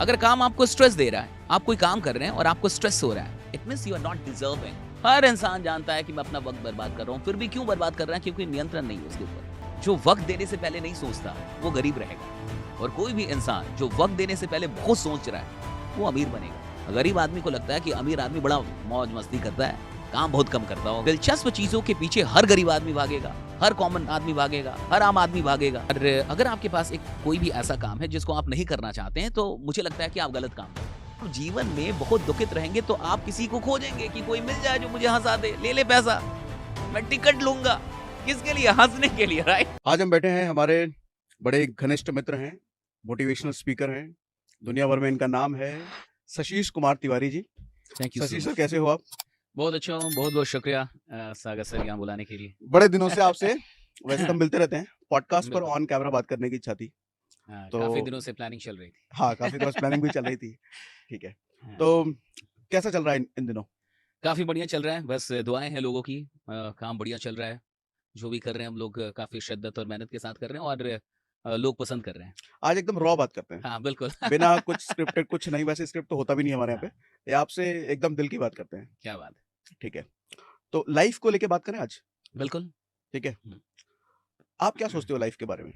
अगर काम आपको स्ट्रेस दे रहा है, आप कोई काम कर रहे हैं और आपको स्ट्रेस हो रहा है, it means you are not deserving. हर इंसान जानता है कि मैं अपना वक्त बर्बाद कर रहा हूँ, फिर भी क्यों बर्बाद कर रहा है? क्योंकि नियंत्रण नहीं है उसके ऊपर। जो वक्त देने से पहले नहीं सोचता, वो गरीब रहेगा। और कोई भी इंसान जो वक्त देने से पहले बहुत सोच रहा है, वो अमीर बनेगा। गरीब आदमी को लगता है कि अमीर आदमी बड़ा मौज मस्ती करता है, काम बहुत कम करता हो। दिलचस्प चीजों के पीछे हर गरीब आदमी भागेगा, हर कॉमन आदमी भागेगा, हर आम आदमी भागेगा। और अगर आपके पास एक कोई भी ऐसा काम है जिसको आप नहीं करना चाहते हैं, तो मुझे लगता है कि आप गलत काम कर रहे हैं। तो जीवन में बहुत दुखित रहेंगे तो आप किसी को खोजेंगे कि कोई मिल जाए जो मुझे हंसा दे, ले पैसा, मैं टिकट लूंगा। किसके लिए? हंसने के लिए, राइट? आज हम बैठे हैं, हमारे बड़े घनिष्ठ मित्र हैं, मोटिवेशनल स्पीकर हैं, दुनिया भर में इनका नाम है शशीष Kumar Tiwari ji. Thank you शशीष sir, कैसे हो आप? बहुत अच्छा हूँ, बहुत बहुत शुक्रिया सागर सर यहाँ बुलाने के लिए। बड़े दिनों से आपसे वैसे तो हम मिलते रहते हैं, पॉडकास्ट पर बिल्कुल। ऑन कैमरा बात करने की इच्छा थी। तो काफी दिनों से प्लानिंग चल रही थी। हाँ, काफी दिनों से प्लानिंग भी चल रही थी। ठीक है, हाँ। तो कैसा चल रहा है इन दिनों? काफी बढ़िया चल रहा है, बस दुआएं हैं लोगों की। काम बढ़िया चल रहा है। जो भी कर रहे हैं हम लोग काफी शिद्दत और मेहनत के साथ कर रहे हैं, और लोग पसंद कर रहे हैं। आज एकदम रॉ बात करते हैं, हाँ बिल्कुल। बिना कुछ स्क्रिप्टेड, कुछ नहीं, वैसे स्क्रिप्ट तो होता भी नहीं हमारे यहाँ हाँ, पे। ये आपसे एकदम दिल की बात करते हैं। क्या बात है। ठीक है, तो लाइफ को लेके बात करें आज। बिल्कुल। ठीक है, हम्म। आप क्या सोचते हो लाइफ के बारे में?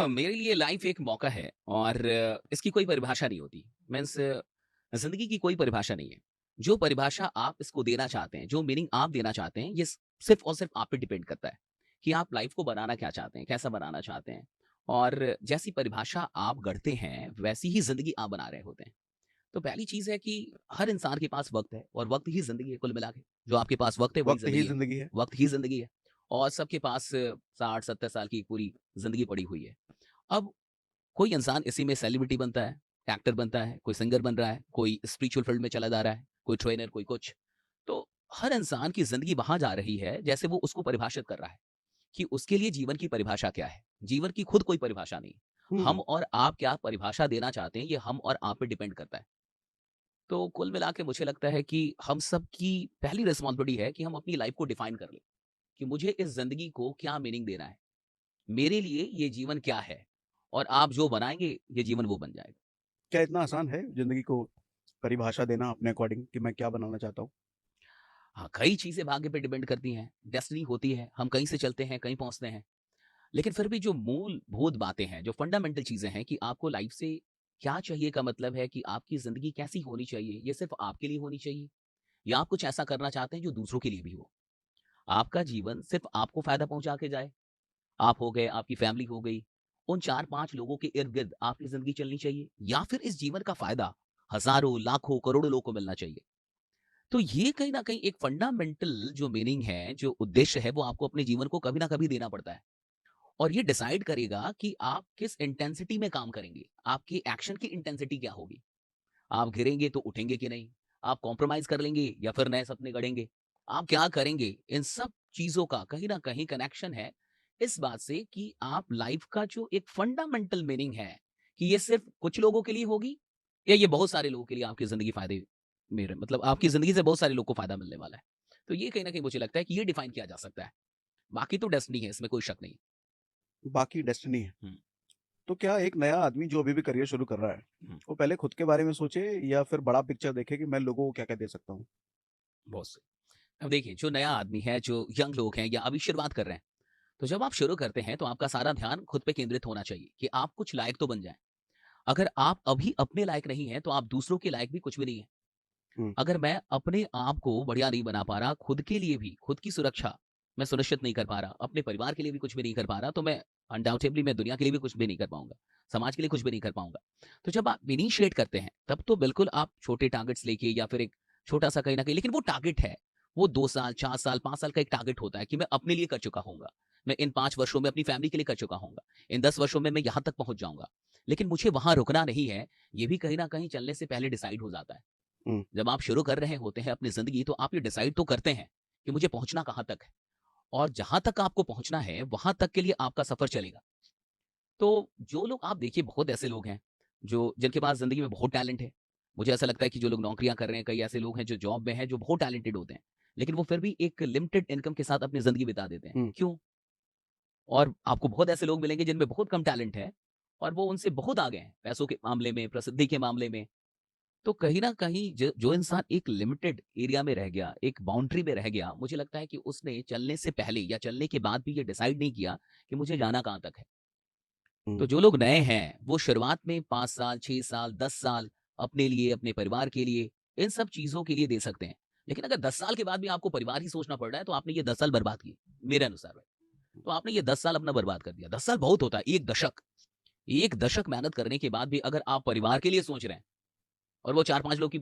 मेरे लिए लाइफ एक मौका है, और इसकी कोई परिभाषा नहीं होती। मीन्स जिंदगी की कोई परिभाषा नहीं है। जो परिभाषा आप इसको देना चाहते हैं, जो मीनिंग आप देना चाहते हैं, ये सिर्फ और सिर्फ आप पे डिपेंड करता है कि आप लाइफ को बनाना क्या चाहते हैं, कैसा बनाना चाहते हैं। और जैसी परिभाषा आप गढ़ते हैं, वैसी ही जिंदगी आप बना रहे होते हैं। तो पहली चीज है कि हर इंसान के पास वक्त है, और वक्त ही जिंदगी है। कुल मिला के जो आपके पास वक्त है वही वक्त ही जिंदगी है। जिंदगी है। वक्त ही जिंदगी है। और सबके पास 60-70 साल की पूरी जिंदगी पड़ी हुई है। अब कोई इंसान इसी में सेलिब्रिटी बनता है, एक्टर बनता है, कोई सिंगर बन रहा है, कोई स्पिरिचुअल फील्ड में चला जा रहा है, कोई ट्रेनर, कोई कुछ। तो हर इंसान की जिंदगी वहां जा रही है जैसे वो उसको परिभाषित कर रहा है कि उसके लिए जीवन की परिभाषा क्या है। जीवन की खुद कोई परिभाषा नहीं। हम और आप क्या परिभाषा देना चाहते हैं, ये हम और आप पे डिपेंड करता है। तो कुल मिला के मुझे लगता है कि हम सब की पहली रिस्पॉन्सिबिलिटी है कि हम अपनी लाइफ को डिफाइन कर लें कि मुझे इस जिंदगी को क्या मीनिंग देना है, मेरे लिए ये जीवन क्या है। और आप जो बनाएंगे, ये जीवन वो बन जाएगा। क्या इतना आसान है जिंदगी को परिभाषा देना अपने अकॉर्डिंग कि मैं क्या बनाना चाहता हूँ? हाँ, कई चीजें भाग्य पे डिपेंड करती हैं, डेस्टिनी होती है, हम कहीं से चलते हैं, कहीं पहुंचते हैं। लेकिन फिर भी जो मूलभूत बातें हैं, जो फंडामेंटल चीजें हैं कि आपको लाइफ से क्या चाहिए, का मतलब है कि आपकी जिंदगी कैसी होनी चाहिए। ये सिर्फ आपके लिए होनी चाहिए, या आप कुछ ऐसा करना चाहते हैं जो दूसरों के लिए भी हो। आपका जीवन सिर्फ आपको फायदा पहुंचा के जाए, आप हो गए, आपकी फैमिली हो गई, उन 4-5 लोगों के इर्द-गिर्द आपकी ज़िंदगी चलनी चाहिए, या फिर इस जीवन का फ़ायदा हज़ारों, लाखों, करोड़ों लोगों को मिलना चाहिए। तो ये कहीं न कहीं एक फंडामेंटल जो मीनिंग है, जो उद्देश्य है, वो आपको अपने जीवन को कभी न कभी देना पड़ता है। और ये डिसाइड करेगा कि आप किस इंटेंसिटी में काम करेंगे, आपकी एक्शन की इंटेंसिटी क्या होगी। आप गिरेंगे तो उठेंगे कि नहीं? आप कॉम्प्रोमाइज़ कर लेंगे या फिर नए सपने गढ़ेंगे? आप क्या करेंगे? इन सब चीज़ों का कहीं न कहीं कनेक्शन है इस बात से कि आप लाइफ़ का जो एक फंडामेंटल मीनिंग है, कि ये सिर्फ़ कुछ लोगों के लिए होगी, या ये बहुत सारे लोगों के लिए आपकी ज़िंदगी फ़ायदे में मतलब आपकी ज़िंदगी से बहुत सारे लोग को फ़ायदा मिलने वाला है। तो ये कहीं न कहीं मुझे लगता है कि ये डिफ़ाइन किया जा सकता है। बाकी तो डेस्टिनी है, इसमें कोई शक नहीं। बाकी डेस्टिनी है। हुँ, तो क्या एक नया आदमी जो अभी भी करियर शुरू कर रहा है, हुँ, वो पहले खुद के बारे में सोचे या फिर बड़ा पिक्चर देखे कि मैं लोगों को क्या-क्या दे सकता हूँ? बहुत सही। अब देखिए, जो नया आदमी है, जो यंग लोग हैं या अभी शुरुआत कर रहे हैं, तो जब आप शुरू करते हैं तो आपका सारा ध्यान खुद पे केंद्रित होना चाहिए कि आप कुछ लायक तो बन जाएँ। अगर आप अभी अपने लायक नहीं हैं, तो आप दूसरों के लायक भी कुछ भी नहीं हैं। हुँ, अगर मैं अपने आप को बढ़िया नहीं बना पा रहा, खुद के लिए भी, खुद की सुरक्षा मैं सुनिश्चित नहीं कर पा रहा, अपने परिवार के लिए भी कुछ भी नहीं कर पा रहा, तो मैं अनडाउटेबली मैं दुनिया के लिए भी कुछ भी नहीं कर पाऊँगा, समाज के लिए कुछ भी नहीं कर पाऊँगा। तो जब आप इनिशिएट करते हैं, तब तो बिल्कुल आप छोटे टारगेट्स लेके, या फिर एक छोटा-सा कहीं न कहीं, लेकिन वो टारगेट है, वो 2 साल, 4 साल, 5 साल का एक टारगेट होता है कि मैं अपने लिए कर चुका हूँगा। मैं इन 5 वर्षों में अपनी फैमिली के लिए कर चुका हूँगा। इन 10 वर्षों में मैं यहाँ तक पहुँच जाऊँगा। लेकिन मुझे वहाँ रुकना नहीं है, ये भी कहीं न कहीं चलने से पहले डिसाइड हो जाता है। हुँ। जब आप शुरू कर रहे होते हैं अपनी ज़िंदगी, तो आप ये डिसाइड तो करते हैं कि मुझे पहुँचना कहाँ तक है, और जहाँ तक आपको पहुँचना है, वहाँ तक के लिए आपका सफ़र चलेगा। तो जो लोग, आप देखिए, बहुत ऐसे लोग हैं जो जिनके पास ज़िंदगी में बहुत टैलेंट है। मुझे ऐसा लगता है कि जो लोग नौकरियाँ कर रहे हैं, कई ऐसे लोग हैं जो जॉब में हैं, जो बहुत टैलेंटेड होते हैं। लेकिन वो फिर भी एक लिमिटेड इनकम के साथ अपनी ज़िंदगी बिता देते हैं। हुँ। क्यों? और आपको बहुत ऐसे लोग मिलेंगे जिनमें बहुत कम टैलेंट है, और वो उनसे बहुत आगे हैं, पैसों के मामले में, प्रसिद्धि के मामले में। तो कहीं न कहीं जो इंसान एक लिमिटेड एरिया में रह गया, एक बाउंड्री में रह गया, मुझे लगता है कि उसने चलने से पहले या चलने के बाद भी ये डिसाइड नहीं किया कि मुझे जाना कहाँ तक है। तो हुँ, जो लोग नए हैं, वो शुरुआत में 5 साल, 6 साल, 10 साल अपने लिए, अपने परिवार के लिए, इन सब चीज़ों के लिए दे सकते हैं। लेकिन अगर 10 साल के बाद भी आपको परिवार ही सोचना पड़ रहा है, तो आपने ये 10 साल बर्बाद किए, मेरे अनुसार भाई। तो आपने ये 10 साल अपना बर्बाद कर दिया। 10 साल बहुत होता है, 1 दशक। 1 दशक मेहनत करने के बाद भी अगर आप परिवार के लिए सोच रहे हैं और वो 4-5 लोग की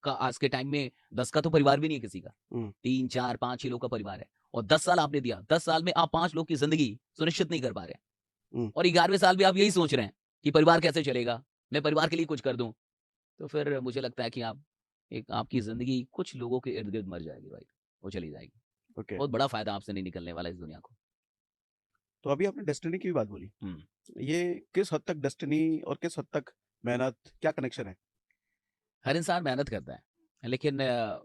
का आज के टाइम में 10 का तो परिवार भी नहीं है किसी का। हुँ, 3, 4, 5 ही लोग का परिवार है और 10 साल आपने दिया। 10 साल में आप 5 लोग की ज़िंदगी सुनिश्चित नहीं कर पा रहे हैं हुँ। और 11वें साल भी आप यही सोच रहे हैं कि परिवार कैसे चलेगा? मैं परिवार के लिए कुछ कर दूँ। तो फिर मुझे लगता है कि आप एक आपकी ज़िंदगी कुछ लोगों के इर्द-गिर्द मर जाएगी भाई, वो चली जाएगी। ओके। बहुत बड़ा फ़ायदा आपसे नहीं निकलने वाला इस दुनिया को। तो अभी आपने डेस्टिनी की भी बात बोली। हुँ। ये किस हद तक डेस्टिनी और किस हद तक मेहनत, क्या कनेक्शन है? हर इंसान मेहनत करता है, लेकिन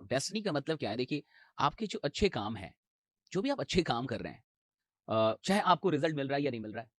डेस्टिनी का मतलब क्या है? देखिए, आपके जो अच्छे काम हैं, जो भी आप अच्छे काम कर रहे हैं चाहे आपको रिज़ल्ट मिल रहा है या नहीं मिल रहा है,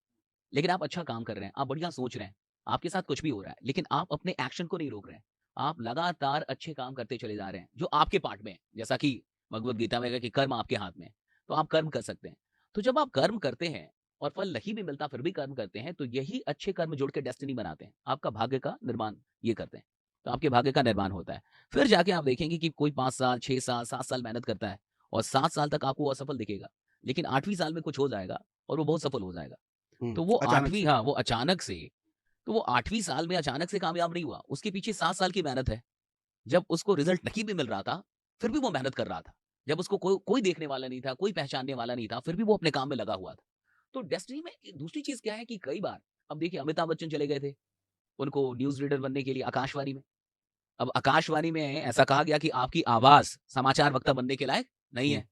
लेकिन आप अच्छा काम कर रहे हैं, आप बढ़िया सोच रहे हैं, आपके साथ कुछ भी हो रहा है, लेकिन आप अपने एक्शन को नहीं रोक रहे हैं। आप लगातार अच्छे काम करते चले जा रहे हैं, जो आपके पार्ट में है। जैसा कि भगवद गीता में है कि कर्म आपके हाथ में है, तो आप कर्म कर सकते हैं। तो जब आप कर्म करते हैं और फल नहीं भी मिलता फिर भी कर्म करते हैं, तो यही अच्छे कर्म जुड़ के डेस्टिनी बनाते हैं। आपका भाग्य का निर्माण ये करते हैं। तो आपके भाग्य का निर्माण होता है। फिर जाके आप देखेंगे कि कोई 5 साल, 6 साल, 7 साल मेहनत करता है और 7 साल तक आपको असफल दिखेगा। लेकिन 8वीं साल में कुछ हो जाएगा और वो बहुत सफल हो जाएगा। हुँ, तो वो अचानक 8वीं से। हाँ, वो अचानक से तो वो 8वीं साल में अचानक से कामयाब नहीं हुआ। उसके पीछे 7 साल की मेहनत है। जब उसको रिज़ल्ट नहीं भी मिल रहा था, फिर भी वो मेहनत कर रहा था। जब उसको कोई कोई देखने वाला नहीं था, कोई पहचानने वाला नहीं था, फिर भी वो अपने काम में लगा हुआ था। तो डेस्टिनी में एक दूसरी चीज़ क्या है कि कई बार अब देखिए अमिताभ बच्चन चले गए थे, उनको न्यूज़ रीडर बनने के लिए आकाशवाणी में। अब आकाशवाणी में ऐसा कहा गया कि आपकी आवाज़ समाचार वक्ता बनने के लायक नहीं हुँ, है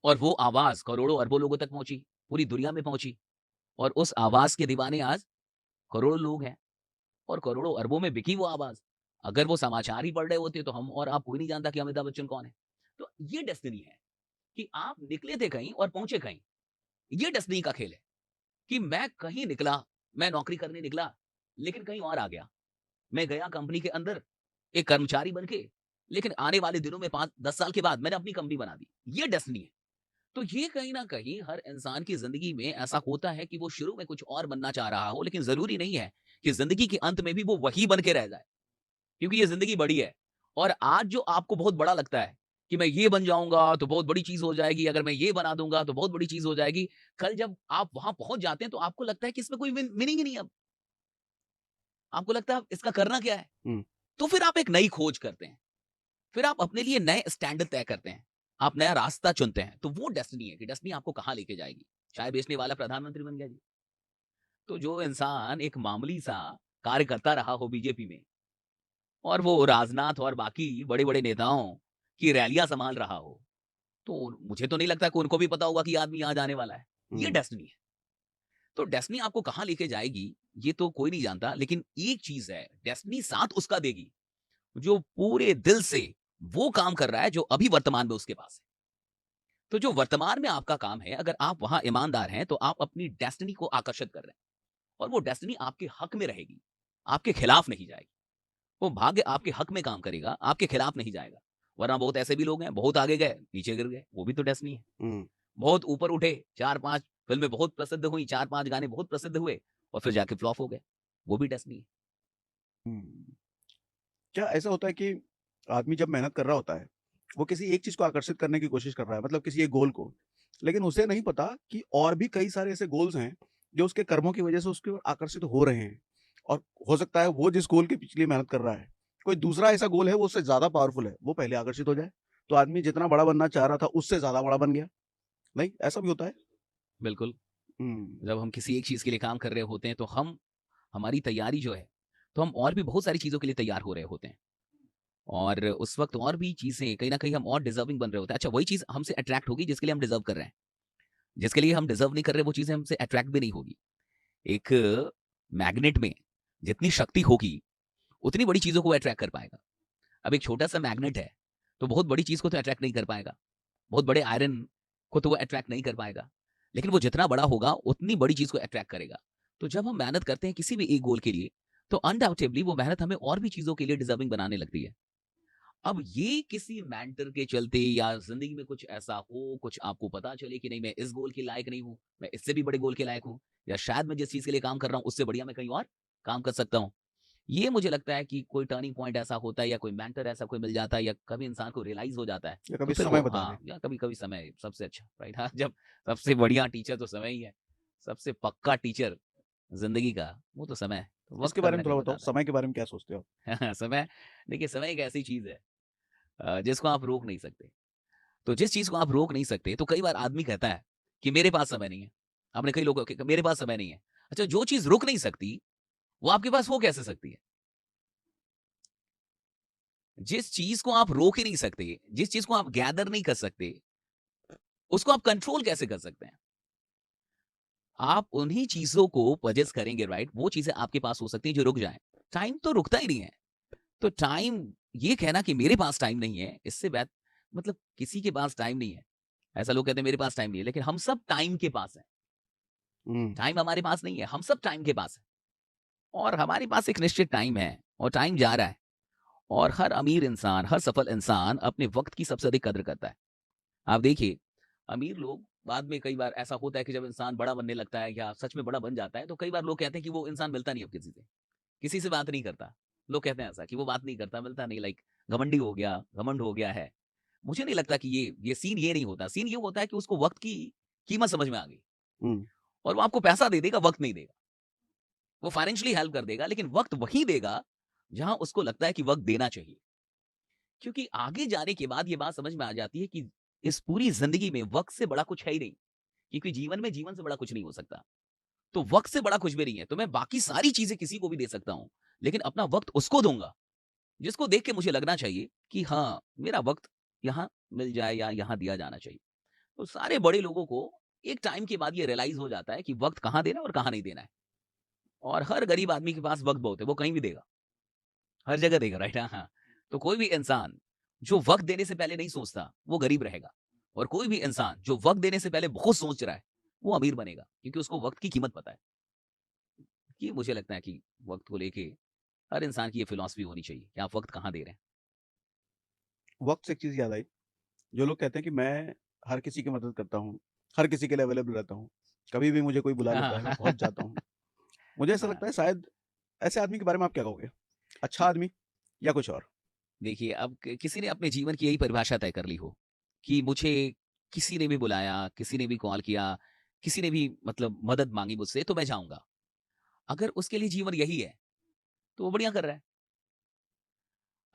और वो आवाज़ करोड़ों अरबों लोगों तक पहुँची, पूरी दुनिया में पहुँची और उस आवाज़ के दीवाने आज करोड़ों लोग हैं। और करोड़ों अरबों में बिकी वो आवाज़। अगर वो समाचार ही पढ़ रहे होते तो हम और आप कोई नहीं जानता कि अमिताभ बच्चन कौन है। तो ये डेस्टिनी है कि आप निकले थे कहीं और पहुँचे कहीं। ये डेस्टिनी का खेल है कि मैं कहीं निकला, मैं नौकरी करने निकला, लेकिन कहीं और आ गया। मैं गया कंपनी के अंदर एक कर्मचारी बन के, लेकिन आने वाले दिनों में 5-10 साल के बाद मैंने अपनी कंपनी बना दी। ये डेस्टिनी है। तो ये कहीं न कहीं हर इंसान की ज़िंदगी में ऐसा होता है कि वो शुरू में कुछ और बनना चाह रहा हो, लेकिन ज़रूरी नहीं है कि ज़िंदगी के अंत में भी वो वही बन के रह जाए। क्योंकि ये ज़िंदगी बड़ी है और आज जो आपको बहुत बड़ा लगता है कि मैं ये बन जाऊँगा तो बहुत बड़ी चीज़ हो जाएगी, अगर मैं ये बना दूँगा तो बहुत बड़ी चीज़ हो जाएगी। कल जब आप वहाँ पहुँच जाते हैं तो आपको लगता है कि इसमें कोई मीनिंग ही नहीं है अब। आपको लगता है इसका करना क्या है? हुँ, तो फिर आप एक नई खोज करते हैं। फिर आप अपने लिए नए स्टैंडर्ड तय करते हैं। आप नया रास्ता चुनते हैं। तो वो डेस्टिनी है कि डेस्टिनी आपको कहाँ लेके जाएगी। चाय बेचने वाला प्रधानमंत्री बन गया जी। तो जो इंसान एक मामूली सा कार्य करता रहा हो बीजेपी में और वो राजनाथ और बाकी बड़े-बड़े नेताओं की रैलियाँ सँभाल रहा हो, तो मुझे तो नहीं लगता कि उनको भी पता होगा कि ये आदमी यहाँ जाने वाला है। ये हुँ, डेस्टिनी है। तो डेस्टिनी आपको कहाँ लेके जाएगी, ये तो कोई नहीं जानता, लेकिन एक चीज़ है, डेस्टिनी साथ उसका देगी, जो पूरे दिल से वो काम कर रहा है, जो अभी वर्तमान में उसके पास है। तो जो वर्तमान में आपका काम है, अगर आप वहाँ ईमानदार हैं, तो आप अपनी डेस्टिनी को आकर्षित कर रहे हैं और वो डेस्टिनी आपके हक में रहेगी, आपके खिलाफ नहीं जाएगी। वो भाग्य आपके हक में काम करेगा, आपके खिलाफ नहीं जाएगा। वरना बहुत ऐसे भी लोग हैं, बहुत आगे गए, नीचे गिर गए, वो भी तो डेस्टिनी है। हुँ, बहुत ऊपर उठे, 4-5 फ़िल्में बहुत प्रसिद्ध हुई, 4-5 गाने बहुत प्रसिद्ध हुए और फिर जाके फ्लॉप हो गए, वो भी डेस्टिनी है। हुँ। क्या ऐसा होता है कि आदमी जब मेहनत कर रहा होता है, वो किसी एक चीज़ को आकर्षित करने की कोशिश कर रहा है, मतलब किसी एक गोल को, लेकिन उसे नहीं पता कि और भी कई सारे ऐसे गोल्स हैं, जो उसके कर्मों की वजह से उसकी ओर आकर्षित हो रहे हैं। और हो सकता है वो जिस गोल के पीछे लिए मेहनत कर रहा है, कोई दूसरा ऐसा गोल है वो उससे ज़्यादा पावरफुल है, वो पहले आकर्षित हो जाए। तो आदमी जितना बड़ा बनना चाह रहा था, उससे ज़्यादा बड़ा बन गया। नहीं, ऐसा भी होता है? बिल्कुल, हुँ, जब हम किसी एक चीज़ के लिए काम कर रहे होते हैं, तो हमारी तैयारी जो है, तो हम और भी बहुत सारी चीज़ों के लिए तैयार हो रहे होते हैं और उस वक़्त और भी चीज़ें कहीं न कहीं हम और डिज़र्विंग बन रहे होते हैं। अच्छा, वही चीज़ हमसे अट्रैक्ट होगी जिसके लिए हम डिज़र्व कर रहे हैं। जिसके लिए हम डिज़र्व नहीं कर रहे, वो चीज़ें हमसे अट्रैक्ट भी नहीं होगी। एक मैग्नेट में जितनी शक्ति होगी, उतनी बड़ी चीज़ों को अट्रैक्ट कर पाएगा। अब एक छोटा-सा मैग्नेट है, तो बहुत बड़ी चीज़ को तो अट्रैक्ट नहीं कर पाएगा। बहुत बड़े आयरन को तो वो अट्रैक्ट नहीं कर पाएगा। लेकिन वो जितना बड़ा होगा, उतनी बड़ी चीज़ को अट्रैक्ट करेगा। तो जब हम मेहनत करते हैं किसी भी एक गोल के लिए, तो अनडाउटेबली वो मेहनत हमें और भी चीज़ों के लिए डिज़र्विंग बनाने लगती है। अब ये किसी मेंटर के चलते या ज़िंदगी में कुछ ऐसा हो, कुछ आपको पता चले कि नहीं मैं इस गोल के लायक नहीं हूँ, मैं इससे भी बड़े गोल के लायक हूँ, या शायद मैं जिस चीज़ के लिए काम कर रहा हूँ उससे बढ़िया मैं कहीं और काम कर सकता हूँ। ये मुझे लगता है कि कोई टर्निंग पॉइंट ऐसा होता है या कोई मेंटर ऐसा कोई मिल जाता है या कभी इंसान को रियलाइज़ हो जाता है, या तो कभी फिर समय वो बता दे। हाँ, या कभी-कभी समय सबसे अच्छा, राइट? हाँ, जब सबसे बढ़िया टीचर तो समय ही है। सबसे पक्का टीचर ज़िंदगी का, वो तो समय है। तो वक़्त इसके कभी बारे ना में कभी थोड़ा बताओ, बताता है। समय के बारे में क्या सोचते हो आप? समय देखिए समय एक ऐसी चीज़ है जिसको आप रोक नहीं सकते। तो जिस चीज़ को आप रोक नहीं सकते, तो कई बार आदमी कहता है कि मेरे पास समय नहीं है। आपने कई लोगों के मेरे पास समय नहीं है। अच्छा, जो चीज़ रुक नहीं सकती, वो आपके पास हो कैसे सकती है? जिस चीज़ को आप रोक ही नहीं सकते, जिस चीज़ को आप गैदर नहीं कर सकते, उसको आप कंट्रोल कैसे कर सकते हैं? आप उन्हीं चीज़ों को पजेस करेंगे, राइट? वो चीज़ें आपके पास हो सकती हैं जो रुक जाएँ। टाइम तो रुकता ही नहीं है। तो टाइम, ये कहना कि मेरे पास टाइम नहीं है, इससे बेहत मतलब किसी के पास टाइम नहीं है। ऐसा लोग कहते हैं मेरे पास टाइम नहीं है, लेकिन हम सब टाइम के पास हैं। हुँ। टाइम हमारे पास नहीं है, हम सब टाइम के पास हैं। और हमारे पास एक निश्चित टाइम है और टाइम जा रहा है। और हर अमीर इंसान, हर सफल इंसान अपने वक़्त की सबसे अधिक कदर करता है। आप देखिए, अमीर लोग बाद में कई बार ऐसा होता है कि जब इंसान बड़ा बनने लगता है या सच में बड़ा बन जाता है, तो कई बार लोग कहते हैं कि वो इंसान मिलता नहीं अब किसी से। किसी से बात नहीं करता। लोग कहते हैं ऐसा कि वो बात नहीं करता, मिलता नहीं, लाइक घमंडी हो गया, घमंड हो गया है। मुझे नहीं लगता कि ये सीन ये नहीं होता। सीन ये होता है कि उसको वक़्त की कीमत समझ में आ गई हुँ। और वो आपको पैसा दे देगा, वक़्त नहीं देगा। वो फाइनेंशियली हेल्प कर देगा, लेकिन वक़्त वही देगा जहाँ उसको लगता है कि वक़्त देना चाहिए। क्योंकि आगे जाने के बाद ये बात समझ में आ जाती है कि इस पूरी ज़िंदगी में वक़्त से बड़ा कुछ है ही नहीं। क्योंकि जीवन में जीवन से बड़ा कुछ नहीं हो सकता। तो वक़्त से बड़ा कुछ भी नहीं है। तो मैं बाकी सारी चीज़ें किसी को भी दे सकता हूँ, लेकिन अपना वक़्त उसको दूँगा जिसको देख के मुझे लगना चाहिए कि हाँ, मेरा वक़्त यहाँ मिल जाए या यहाँ दिया जाना चाहिए। तो सारे बड़े लोगों को एक टाइम के बाद ये रियलाइज़ हो जाता है कि वक़्त कहाँ देना है और कहाँ नहीं देना है। और हर गरीब आदमी के पास वक़्त बहुत है, वो कहीं भी देगा, हर जगह देगा, राइट? हाँ, हाँ। तो कोई भी इंसान जो वक़्त देने से पहले नहीं सोचता, वो गरीब रहेगा। और कोई भी इंसान जो वक़्त देने से पहले बहुत सोच रहा है, वो अमीर बनेगा, क्योंकि उसको वक़्त की कीमत पता है। ये मुझे लगता है कि वक़्त को लेके हर इंसान की ये फ़िलॉसफ़ी होनी चाहिए कि आप वक़्त कहाँ दे रहे हैं। वक़्त से एक चीज़ याद आई, जो लोग कहते हैं कि मैं हर किसी की मदद करता हूँ, हर किसी के लिए अवेलेबल रहता हूँ, कभी भी मुझे कोई बुला लेता है, मैं पहुँच जाता हूँ। मुझे ऐसा लगता हाँ, है शायद ऐसे आदमी के बारे में आप क्या कहोगे? अच्छा आदमी या कुछ और? देखिए अब किसी ने अपने जीवन की यही परिभाषा तय कर ली हो कि मुझे किसी ने भी बुलाया, किसी ने भी कॉल किया, किसी ने भी मतलब मदद माँगी मुझसे तो मैं जाऊँगा। अगर उसके लिए जीवन यही है, तो वो बढ़िया कर रहा है।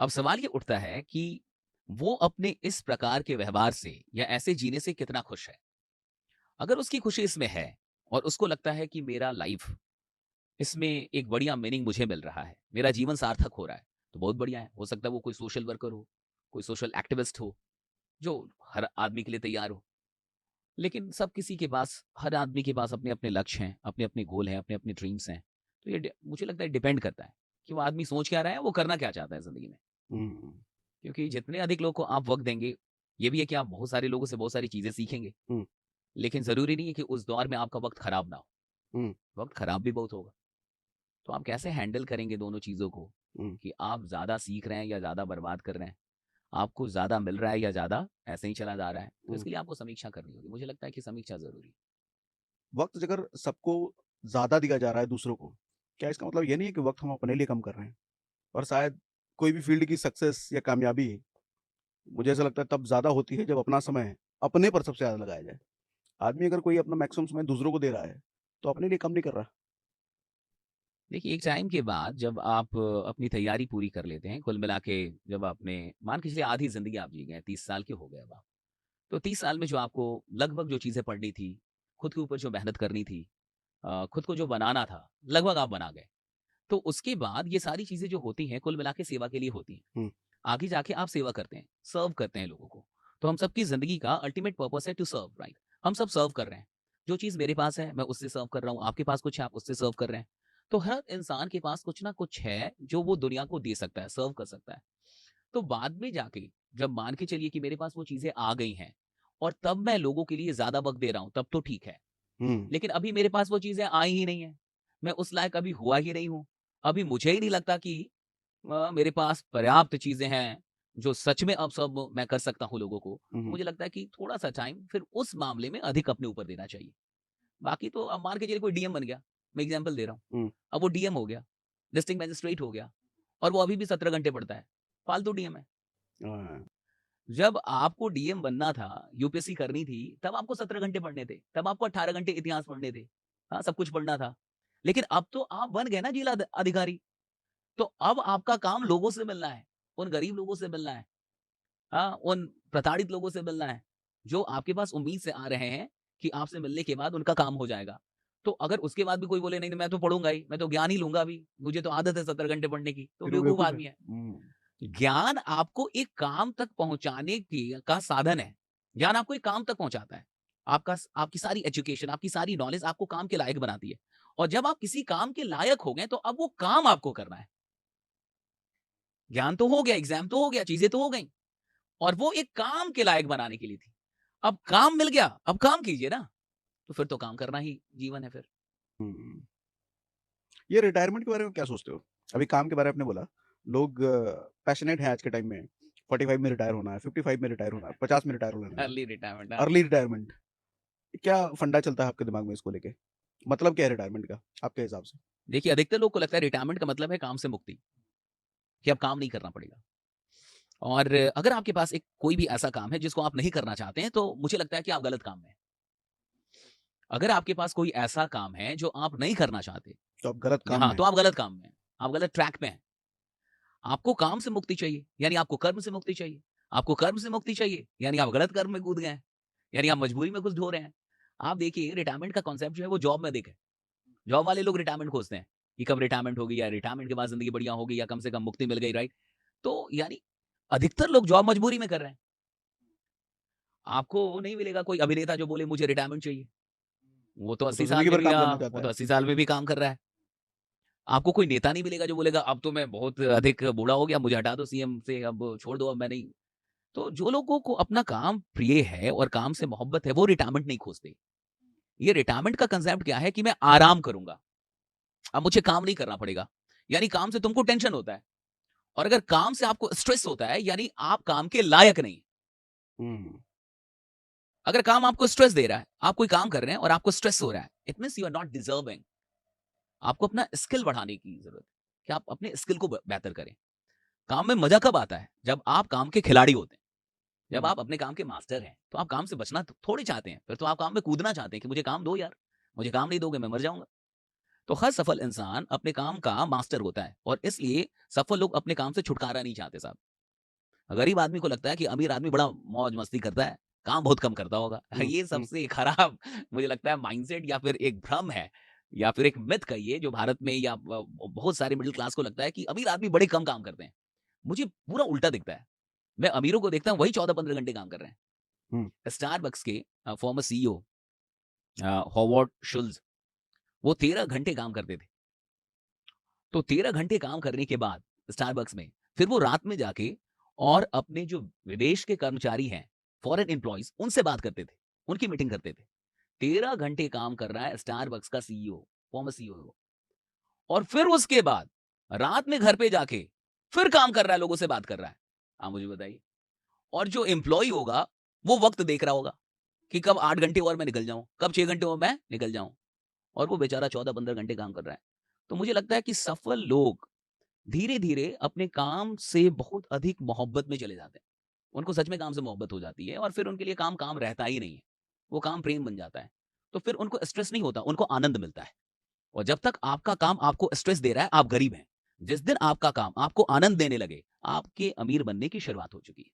अब सवाल ये उठता है कि वो अपने इस प्रकार के व्यवहार से या ऐसे जीने से कितना खुश है। अगर उसकी खुशी इसमें है और उसको लगता है कि मेरा लाइफ इसमें एक बढ़िया मीनिंग मुझे मिल रहा है, मेरा जीवन सार्थक हो रहा है, तो बहुत बढ़िया है। हो सकता है वो कोई सोशल वर्कर हो, कोई सोशल एक्टिविस्ट हो, जो हर आदमी के लिए तैयार हो। लेकिन सब किसी के पास, हर आदमी के पास अपने-अपने लक्ष्य हैं, अपने-अपने गोल हैं, अपने-अपने ड्रीम्स हैं। तो ये मुझे लगता है डिपेंड करता है कि वो आदमी सोच क्या रहा है, वो करना क्या चाहता है ज़िंदगी में। हुँ, क्योंकि जितने अधिक लोग को आप वक़्त देंगे, ये भी है कि आप बहुत सारे लोगों से बहुत सारी चीज़ें सीखेंगे। हुँ, लेकिन ज़रूरी नहीं है कि उस दौर में आपका वक़्त खराब ना हो, हुँ, वक़्त खराब भी बहुत होगा। तो आप कैसे हैंडल करेंगे दोनों चीज़ों को हुँ। कि आप ज़्यादा सीख रहे हैं या ज़्यादा बर्बाद कर रहे हैं? आपको ज़्यादा मिल रहा है या ज़्यादा ऐसे ही चला जा रहा है? तो हुँ। इसके लिए आपको समीक्षा करनी होगी। मुझे लगता है कि समीक्षा ज़रूरी है। वक़्त अगर सबको ज़्यादा दिया जा रहा है दूसरों को, क्या इसका मतलब ये नहीं है कि वक़्त हम अपने लिए कम कर रहे हैं? और शायद कोई भी फ़ील्ड की सक्सेस या कामयाबी, मुझे ऐसा लगता है तब ज़्यादा होती है जब अपना समय अपने पर सबसे ज़्यादा लगाया जाए। आदमी अगर कोई अपना मैक्सिमम समय दूसरों को दे रहा है, तो अपने लिए कम नहीं कर रहा। देखिए, एक टाइम के बाद जब आप अपनी तैयारी पूरी कर लेते हैं, कुल मिला के जब आपने मान के चलिए आधी ज़िंदगी आप जी गए हैं, 30 साल के हो गए अब आप। तो 30 साल में जो आपको लगभग जो चीज़ें पढ़नी थी, खुद के ऊपर जो मेहनत करनी थी, खुद को जो बनाना था, लगभग आप बना गए। तो उसके बाद ये सारी चीज़ें जो होती हैं, कुल मिला के सेवा के लिए होती हैं। हुँ, आगे जाके आप सेवा करते हैं, सर्व करते हैं लोगों को। तो हम सबकी ज़िंदगी का अल्टीमेट पर्पस है टू सर्व, राइट? हम सब सर्व कर रहे हैं। जो चीज़ मेरे पास है, मैं उससे सर्व कर रहा हूँ, आपके पास कुछ है, आप उससे सर्व कर रहे हैं। तो हर इंसान के पास कुछ ना कुछ है, जो वो दुनिया को दे सकता है, सर्व कर सकता है। तो बाद में जाके जब मान के चलिए कि मेरे पास वो चीज़ें आ गई हैं और तब मैं लोगों के लिए ज़्यादा वक़्त दे रहा हूँ, तब तो ठीक है। हुँ, लेकिन अभी मेरे पास वो चीज़ें आई ही नहीं हैं। मैं उस लायक अभी हुआ ही नहीं हूँ। अभी मुझे ही नहीं लगता कि मेरे पास पर्याप्त चीज़ें हैं, जो सच में अब सब मैं कर सकता हूँ लोगों को। हुँ, हुँ। मुझे लगता है कि थोड़ा-सा टाइम फिर उस मामले में अधिक अपने ऊपर देना चाहिए। बाकी तो अब मान के चलिए कोई डीएम बन गया, मैं एग्ज़ाम्पल दे रहा हूँ। हुँ। अब वो डीएम हो गया, डिस्ट्रिक्ट मजिस्ट्रेट हो गया और वो अभी भी 17 घंटे पढ़ता है। फालतू डीएम है। हाँ। जब आपको डीएम बनना था, यूपीएससी करनी थी, तब आपको 17 घंटे पढ़ने थे। तब आपको 18 घंटे इतिहास पढ़ने थे। हाँ, सब कुछ पढ़ना था। लेकिन अब तो आप बन गए ना जिला अधिकारी। तो अब आपका काम लोगों से मिलना है, उन गरीब लोगों से मिलना है, हाँ, उन प्रताड़ित लोगों से मिलना है, जो आपके पास उम्मीद से आ रहे हैं कि आपसे मिलने के बाद उनका काम हो जाएगा। तो अगर उसके बाद भी कोई बोले नहीं, नहीं मैं तो पढ़ूँगा ही, मैं तो ज्ञान ही लूँगा अभी, मुझे तो आदत है 17 घंटे पढ़ने की, तो फिर वो बेवकूफ़ बेवकूफ़ है। आदमी है। हुँ। ज्ञान आपको एक काम तक पहुँचाने की का साधन है। ज्ञान आपको एक काम तक पहुँचाता है। आपकी सारी एजुकेशन, आपकी सारी नॉलेज आपको काम के लायक बनाती है। और जब आप किसी काम के लायक हो गए, तो अब वो काम आपको करना है। ज्ञान तो हो गया, एग्ज़ाम तो हो गया, चीज़ें तो हो गई और वो एक काम के लायक बनाने के लिए थी। अब काम मिल गया, अब काम कीजिए ना, तो फिर तो काम करना ही जीवन है फिर। हुँ। ये रिटायरमेंट के बारे में क्या सोचते हो? अभी काम के बारे में आपने बोला, लोग पैशनेट हैं आज के टाइम में, 45 में रिटायर होना है, 55 में रिटायर होना है, 50 में रिटायर होना है, अर्ली रिटायरमेंट हाँ। Early retirement. क्या फंडा चलता है आपके दिमाग में इसको लेके? मतलब क्या है रिटायरमेंट का आपके हिसाब से? देखिए, अधिकतर लोग को लगता है रिटायरमेंट का मतलब है काम से मुक्ति, कि अब काम नहीं करना पड़ेगा। और अगर आपके पास एक कोई भी ऐसा काम है जिसको आप नहीं करना चाहते हैं, तो मुझे लगता है कि आप गलत काम में हैं। अगर आपके पास कोई ऐसा काम है जो आप नहीं करना चाहते, तो आप गलत काम हाँ, में तो हैं। आप गलत काम में हैं, आप गलत ट्रैक पे हैं। आपको काम से मुक्ति चाहिए, यानी आपको कर्म से मुक्ति चाहिए। आपको कर्म से मुक्ति चाहिए, यानी आप गलत कर्म में कूद गए हैं, यानी आप मजबूरी में कुछ ढो रहे हैं। आप देखिए रिटायरमेंट का कॉन्सेप्ट जो है वो जॉब में देखें। जॉब वाले लोग रिटायरमेंट खोजते हैं, कि कब रिटायरमेंट होगी या रिटायरमेंट के बाद ज़िंदगी बढ़िया होगी या कम से कम मुक्ति मिल गई, राइट? तो यानी अधिकतर लोग जॉब मजबूरी में कर रहे हैं। आपको नहीं मिलेगा कोई अभिनेता जो बोले मुझे रिटायरमेंट चाहिए। वो तो वो तो 80 साल ज़िंदगी में भर भी काम करना वो चाहता तो है। 80 साल में भी काम कर रहा है। आपको कोई नेता नहीं मिलेगा जो बोलेगा अब तो मैं बहुत अधिक बूढ़ा हो गया, मुझे हटा दो सीएम से, अब छोड़ दो, अब मैं नहीं। तो जो लोगों को अपना काम प्रिय है और काम से मोहब्बत है, वो रिटायरमेंट नहीं खोजते। ये रिटायरमेंट का कंसेप्ट क्या है कि मैं आराम करूँगा। अब मुझे काम नहीं करना पड़ेगा। यानी काम से तुमको टेंशन होता है और अगर काम से आपको स्ट्रेस होता है, यानी आप काम के लायक नहीं। हुँ। अगर काम आपको स्ट्रेस दे रहा है, आप कोई काम कर रहे हैं और आपको स्ट्रेस हो रहा है, it means you are not deserving. आपको अपना स्किल बढ़ाने की जरूरत है कि आप अपने स्किल को बेहतर करें। काम में मजा कब आता है? जब आप काम के खिलाड़ी होते हैं। जब हुँ। आप अपने काम के मास्टर हैं, तो आप काम से बचना थोड़ी चाहते हैं। फिर तो आप काम में कूदना चाहते हैं कि मुझे काम दो यार, मुझे काम नहीं दोगे मैं मर जाऊंगा। तो हर सफल इंसान अपने काम का मास्टर होता है और इसलिए सफल लोग अपने काम से छुटकारा नहीं चाहते साहब। गरीब आदमी को लगता है कि अमीर आदमी बड़ा मौज मस्ती करता है, काम बहुत कम करता होगा। हुँ, ये हुँ। सबसे खराब मुझे लगता है माइंडसेट या फिर एक भ्रम है या फिर एक मिथ कहिए जो भारत में या बहुत सारे मिडिल क्लास को लगता है कि अमीर आदमी बड़े कम काम करते हैं। मुझे पूरा उल्टा दिखता है। मैं अमीरों को देखता हूँ वही 14-15 घंटे काम कर रहे हुँ। हैं। स्टारबक्स के फॉर्मर सीईओ हॉवर्ड शुल्ज वो 13 घंटे काम करते थे। तो 13 घंटे काम करने के बाद स्टारबक्स में फिर वो रात में जाके और अपने जो विदेश के कर्मचारी हैं, फॉरेन एम्प्लॉइज उनसे बात करते थे, उनकी मीटिंग करते थे। 13 घंटे काम कर रहा है स्टारबक्स का सीईओ, फॉर्मर सीईओ, और फिर उसके बाद रात में घर पे जाके फिर काम कर रहा है, लोगों से बात कर रहा है। आप मुझे बताइए। और जो एम्प्लॉय होगा वो वक्त देख रहा होगा कि कब 8 घंटे और मैं निकल जाऊं, कब 6 घंटे और मैं निकल जाऊं, और वो बेचारा 14-15 घंटे काम कर रहा है। तो मुझे लगता है कि सफल लोग धीरे-धीरे अपने काम से बहुत अधिक मोहब्बत में चले जाते हैं। उनको सच में काम से मोहब्बत हो जाती है और फिर उनके लिए काम काम रहता ही नहीं है। वो काम प्रेम बन जाता है। तो फिर उनको स्ट्रेस नहीं होता, उनको आनंद मिलता है। और जब तक आपका काम आपको स्ट्रेस दे रहा है, आप गरीब हैं। जिस दिन आपका काम आपको आनंद देने लगे, आपके अमीर बनने की शुरुआत हो चुकी है।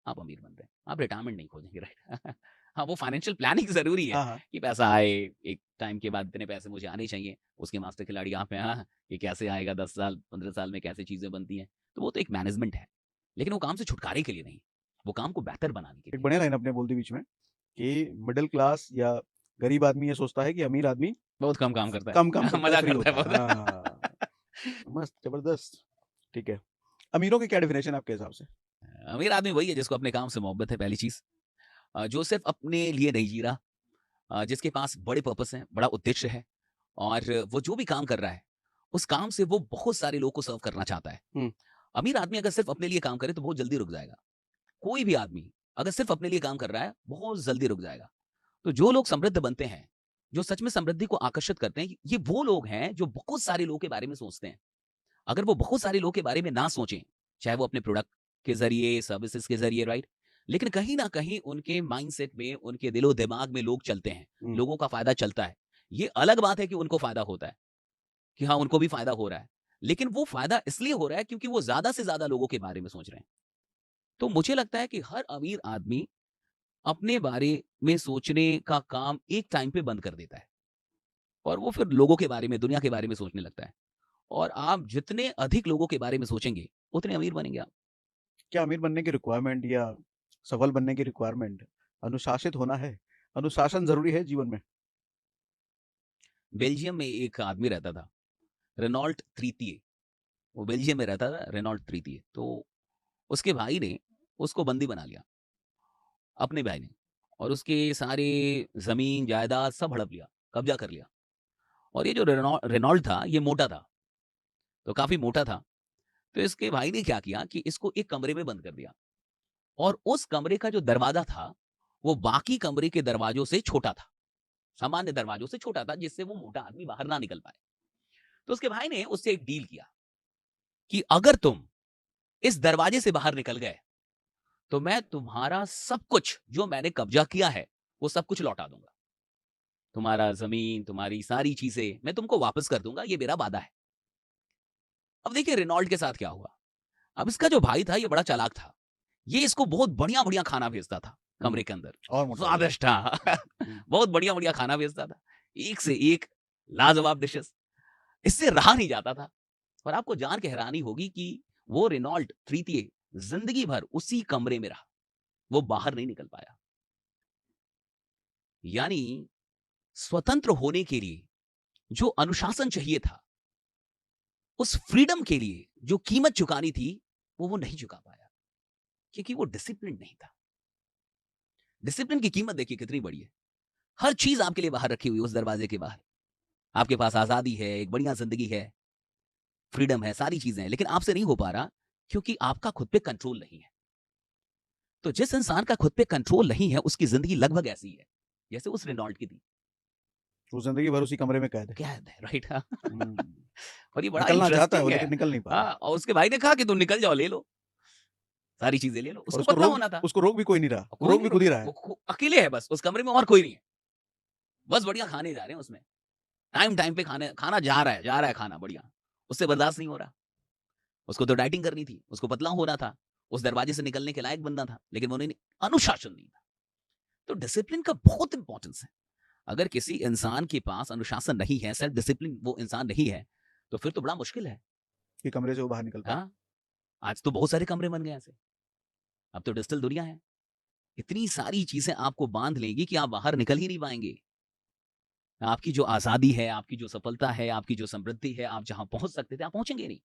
आप अमीर बन रहे हैं। आप रिटायरमेंट नहीं खोजेंगे, राइट? हाँ, वो फाइनेंशियल प्लानिंग ज़रूरी है हाँ, हाँ। कि पैसा आए, एक टाइम के बाद इतने पैसे मुझे आने चाहिए। उसके मास्टर खिलाड़ी आप हैं, हाँ, ये कैसे आएगा 10 साल, 15 साल में कैसे चीज़ें बनती हैं। तो वो तो एक मैनेजमेंट है। लेकिन वो काम से छुटकारे के लिए नहीं, वो काम को बेहतर बनाने के एक लिए। बढ़िया लाइन आपने बोल दी बीच में कि मिडल क्लास या गरीब आदमी ये सोचता है कि अमीर आदमी बहुत कम काम करता कम काम है। करता है, मज़ा फ्री करता है होता है। बहुत। हाँ, मस्त, ज़बरदस्त। ठीक है। अमीरों की क्या डेफिनेशन है आपके हिसाब से? अमीर आदमी वही है जिसको अपने काम से मोहब्बत है, पहली चीज़। जो सिर्फ़ अपने लिए नहीं जी रहा, जिसके पास बड़े पर्पस हैं, बड़ा उद्देश्य है और वो जो भी काम कर रहा है, उस काम से वो बहुत सारे लोगों को सर्व करना चाहता है। हुँ। अमीर आदमी अगर सिर्फ़ अपने लिए काम करे तो बहुत जल्दी रुक जाएगा। कोई भी आदमी अगर सिर्फ़ अपने लिए काम कर रहा है, बहुत जल्दी रुक जाएगा। तो जो लोग समृद्ध बनते हैं, जो सच में समृद्धि को आकर्षित करते हैं, ये वो लोग हैं जो बहुत सारे लोगों के बारे में सोचते हैं। अगर वो बहुत सारे लोगों के बारे में ना सोचें, चाहे वो अपने प्रोडक्ट के ज़रिए, सर्विसेज़ के ज़रिए, राइट? लेकिन कहीं न कहीं उनके माइंडसेट में, उनके दिलो-दिमाग में लोग चलते हैं, हुँ। लोगों का फ़ायदा चलता है। ये अलग बात है कि उनको फ़ायदा होता है, कि हाँ, उनको भी फ़ायदा हो रहा है। लेकिन वो फ़ायदा इसलिए हो रहा है क्योंकि वो ज़्यादा से ज़्यादा लोगों के बारे में सोच रहे हैं। तो मुझे लगता है कि हर अमीर आदमी अपने बारे में सोचने का काम एक टाइम पे बंद कर देता है और वो फिर लोगों के बारे में, दुनिया के बारे में सोचने लगता है। और आप जितने अधिक लोगों के बारे में सोचेंगे, उतने अमीर बनेंगे आप। क्या अमीर बनने की रिक्वायरमेंट या सफल बनने की रिक्वायरमेंट अनुशासित होना है? अनुशासन ज़रूरी है जीवन में? बेल्जियम में एक आदमी रहता था, रेनॉल्ट तृतीय। वो बेल्जियम में रहता था, रेनॉल्ट तृतीय। तो उसके भाई ने उसको बंदी बना लिया, अपने भाई ने, और उसके सारे ज़मीन, जायदाद सब हड़प लिया, कब्ज़ा कर लिया। और ये जो रेनॉल्ट था, ये मोटा था, तो काफ़ी मोटा था। तो इसके भाई ने क्या किया कि इसको एक कमरे में बंद कर दिया और उस कमरे का जो दरवाज़ा था, वो बाकी कमरे के दरवाज़ों से छोटा था, सामान्य दरवाज़ों से छोटा था, जिससे वो मोटा आदमी बाहर ना निकल पाए। तो उसके भाई ने उससे एक डील किया कि अगर तुम इस दरवाजे से बाहर निकल गए, तो मैं तुम्हारा सब कुछ जो मैंने कब्जा किया है, वो सब कुछ लौटा दूँगा। तुम्हारा ज़मीन, तुम्हारी सारी चीज़ें मैं तुमको वापस कर दूँगा, ये मेरा वादा है। अब देखिए रेनॉल्ट के साथ क्या हुआ। अब इसका जो भाई था, ये बड़ा चालाक था। ये इसको बहुत बढ़िया-बढ़िया खाना भेजता था हुँ। कमरे के अंदर। और मोटा हो गया। स्वादिष्ट, हाँ। हुँ। बहुत बढ़िया-बढ़िया खाना भेजता था। एक से एक लाजवाब डिशेज़। इससे रहा नहीं जाता था। और आपको जान के हैरानी होगी कि वो रेनॉल्ट तृतीय ज़िंदगी भर उसी कमरे में रहा। वो बाहर नहीं निकल पाया। यानी स्वतंत्र होने के लिए जो अनुशासन चाहिए था, उस फ्रीडम के लिए जो कीमत चुकानी थी, वो नहीं चुका पाया, क्योंकि वो डिसिप्लिन नहीं था। डिसिप्लिन की कीमत देखिए कितनी बड़ी है। हर चीज़ आपके लिए बाहर रखी हुई है उस दरवाजे के बाहर। आपके पास आज़ादी है, एक बढ़िया ज़िंदगी है, फ्रीडम है, सारी चीज़ें हैं, लेकिन आपसे नहीं हो पा रहा क्योंकि आपका खुद पे कंट्रोल नहीं है। तो जिस इंसान का खुद पे कंट्रोल नहीं है, उसकी ज़िंदगी लगभग ऐसी ही है, जैसे उस रेनॉल्ट की थी। वो ज़िंदगी भर उसी कमरे में कैद है। कैद है, राइट, हाँ। हुँ। और ये बड़ा निकलना चाहता है वो इंटरेस्टिंग है। लेकिन निकल नहीं पा रहा। हाँ, और उसके भाई ने कहा कि तुम निकल जाओ, ले लो, सारी चीज़ें ले लो। और उसको पता होना था, उसको रोक भी कोई नहीं रहा। वो कोई रोक नहीं भी खुद रोक ही रहा, रहा है। वो अकेले है बस, उस कमरे में और कोई नहीं है। बस बढ़िया खाने जा रहे हैं उसमें। टाइम टाइम पे खाने खाना जा रहा है खाना बढ़िया। उससे बर्दाश्त नहीं हो रहा। उसको तो डाइटिंग करनी थी, उसको पतला होना था, उस दरवाजे से निकलने के लायक बनना था, लेकिन वो नहीं, अनुशासन नहीं था। तो डिसिप्लिन का बहुत इंपॉर्टेंस है। अगर किसी इंसान के पास अनुशासन नहीं है, सेल्फ डिसिप्लिन वो इंसान नहीं है, तो फिर तो बड़ा मुश्किल है। कि कमरे से वो बाहर निकल पाए। हाँ, आज तो बहुत सारे कमरे बन गए हैं ऐसे। अब तो डिजिटल दुनिया है। इतनी सारी चीज़ें आपको बाँध लेंगी कि आप बाहर निकल ही नहीं पाएँगे। आपकी जो आज़ादी है, आपकी जो सफलता है, आपकी जो समृद्धि है, आप जहाँ पहुँच सकते थे, आप पहुँचेंगे नहीं।